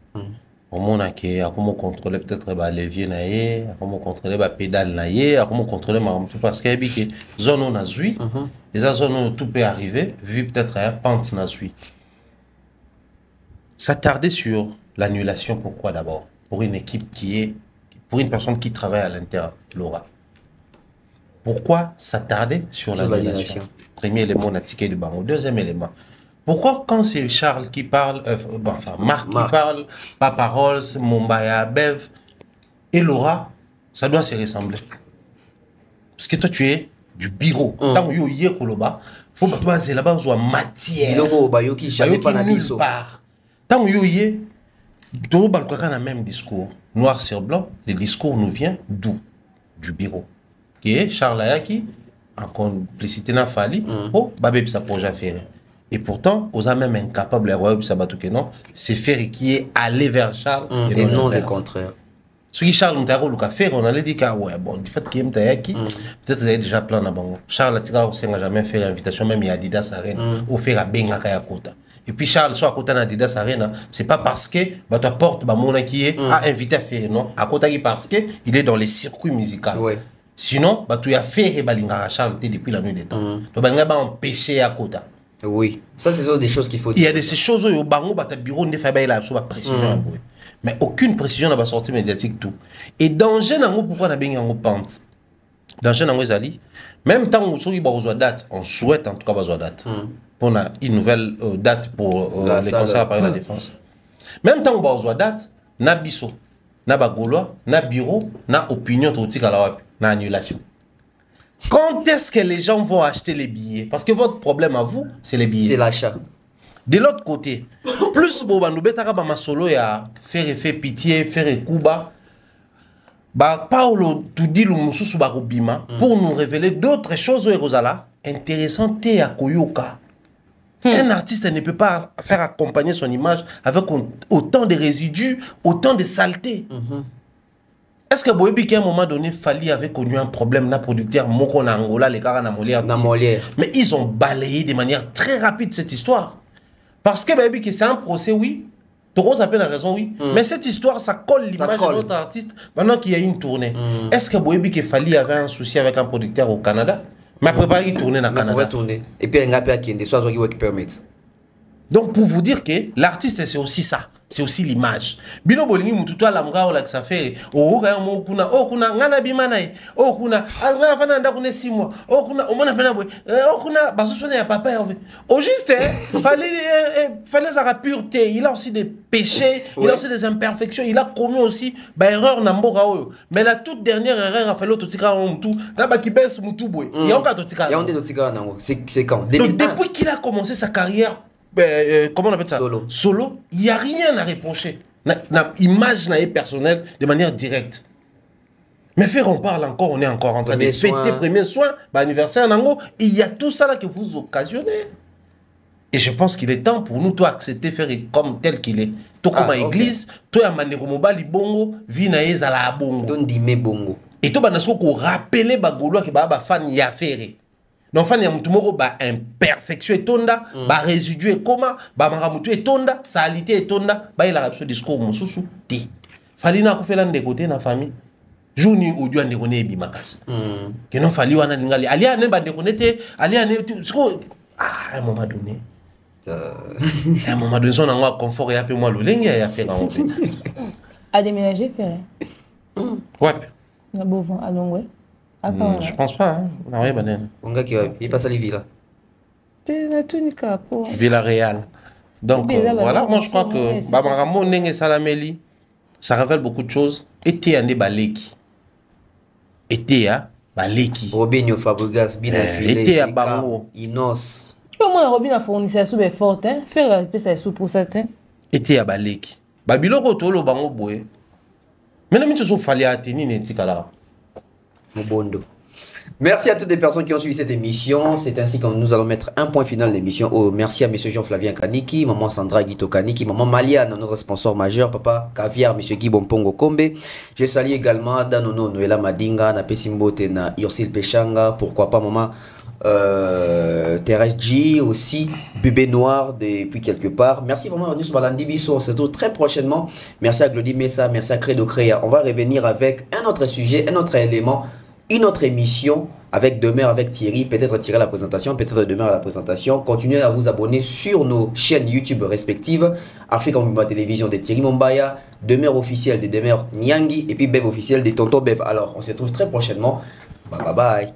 Au monde qui a comment contrôler peut-être ba levier na yé, comment contrôler ba pédale na yé, comment contrôler parce qu'il y a que zone on a zui, et ça zone où tout peut arriver vu peut-être un pente na zui. S'attarder sur l'annulation, pourquoi d'abord? Pour une équipe pour une personne qui travaille à l'intérieur, Laura. Pourquoi s'attarder sur l'annulation? Premier élément, on a tiqué du banc. Deuxième élément, pourquoi quand c'est Charles qui parle, Marc qui parle, Papa Rolls, Mombaya, Bev et Laura, ça doit se ressembler. Parce que toi tu es du bureau. Tant que tu es là-bas, il faut que tu es là-bas où matière. Nulle part. Tant que tu es tout le même discours. Noir sur blanc, le discours nous vient d'où? Du bureau. Qui est Charles Ayaki, en complicité n'a fallu, babé sa projet faire. Et pourtant, on a même incapable de c'est faire qui est aller vers Charles et non le contraire. Ce qui Charles Moutaro le faire, on allait dire que ouais bon, du fait qu'il est Ayaki, peut-être vous avez déjà plein à bango. Charles n'a jamais fait l'invitation, même il y a Adidas Arena, au faire à Benga Kayakota. Et puis Charles soit à côté d'Adidas Arena, c'est pas parce que ta porte mon qui est à inviter à faire non, à côté parce que il est dans les circuits musicaux. Ouais. Sinon, tu as fait et balinga Charles depuis la nuit des temps. Tu vas empêcher à côté. Oui, ça c'est des choses qu'il faut dire. Il y a de ces choses où au bango ta bureau ne fait pas la précision. Mais aucune précision n'a pas sorti médiatique tout. Et danger nango pourquoi na bengi ngo pente. Danger nango ezali même tant où soki ba besoin date, on souhaite en tout cas besoin date. Pour une nouvelle date pour les concerts à Paris la Défense. Même temps où ba besoin date, na biso, na ba gaulois, na bureau, na opinion tout tika la wapi, na annulation. Quand est-ce que les gens vont acheter les billets? Parce que votre problème à vous, c'est les billets. C'est l'achat. De l'autre côté, plus Boba Noubetaka Masolo ya faire pitié, faire kuba, Paolo tout dit le Moussousou Barobima pour nous révéler d'autres choses intéressantes à Koyoka. Un artiste ne peut pas faire accompagner son image avec autant de résidus, autant de saleté. Est-ce que Boébi, qu'à un moment donné, Fali avait connu un problème, na producteur, Moko na Angola, les gars na Molière. Mais ils ont balayé de manière très rapide cette histoire. Parce que Boébi, c'est un procès, oui. Toro a la raison, oui. Mais cette histoire, ça colle l'image de notre artiste pendant qu'il y a une tournée. Est-ce que Boébi, que Fali avait un souci avec un producteur au Canada? Mais préparé une tournée dans le Canada. Et puis, il y a des choses qui permettent. Donc, pour vous dire que l'artiste, c'est aussi ça. C'est aussi l'image. Bino bolingi mututu ala mga ola ça fait oga mo kuna ngana bimana o kuna ngana fana nda kuna 6 mois o kuna o mona pena boy o kuna basosone ya papa ya au juste fallait sa pureté, il a aussi des péchés, il a aussi des imperfections, il a commis aussi erreur na mboka oyo, mais la toute dernière erreur a fallu totika mutu na ba kibes mutu boy il y a encore totika nango c'est quand depuis qu'il a commencé sa carrière comment on appelle ça? Solo, il n'y a rien à reprocher. Image personnelle de manière directe. Mais faire on parle encore, on est encore en train de fêter premier soin, anniversaire, il y a tout ça là que vous occasionnez. Et je pense qu'il est temps pour nous toi accepter faire comme tel qu'il est. Toi comme église, toi à maneko mobali bongo, vina ezala bongo. Don dime bongo. Et toi banasko ko rappeler ba gaulois que ba fan ya faire. Donc, il y a une imperfection et tonda, un résidu et comment, un tonda, salité et tonda, il a un discours moussou. Il fallait faire des côtés dans la famille. Jouni ou Dieu ne connaît pas Bimakas. Que non fallait on a n'ingali. Ali a ne pas déconnecté. Ali a ne à un moment donné. À un moment donné, on a un confort et un peu moins le lingue et a fait un peu. À déménager, faire. Ouais. À Beauvais, à Longway. Je pense pas. On gars qui il passe à Livilla. Villarreal. Donc voilà, moi je crois que Bamaramo Nenge Salameli, ça révèle beaucoup de choses. Été à Baleki. Été à Baleki. Robinho Fabregas, été à Bango. Inos. Moi Robin a fourni ça sous forte, faire ça sous pour certains. Été à Baleki. Babiloko tolo bango boye. Maintenant, tu so fallait atteindre netikala. Mobondo. Merci à toutes les personnes qui ont suivi cette émission. C'est ainsi que nous allons mettre un point final de l'émission. Oh, merci à M. Jean-Flavien Kaniki, Maman Sandra Guito Kaniki, Maman Maliane, notre sponsor majeur, Papa Caviar, M. Guy Bompongo Kombe. Je salue également Danono Noela Madinga, Napesimbo Tena, Yorsil Pechanga, pourquoi pas Maman Thérèse G, aussi Bébé Noir depuis quelque part. Merci vraiment à nous sur Balandi Bisso. On se retrouve très prochainement. Merci à Glody Messa, merci à Credo Créa. On va revenir avec un autre sujet, un autre élément. Une autre émission avec Demer, avec Thierry, peut-être Thierry à la présentation, peut-être Demer à la présentation. Continuez à vous abonner sur nos chaînes YouTube respectives. Africa Mumba Télévision de Thierry Mombaya, Demer officiel de Demer Nyangi et puis Bev officiel de Tonton Bev. Alors, on se retrouve très prochainement. Bye bye bye.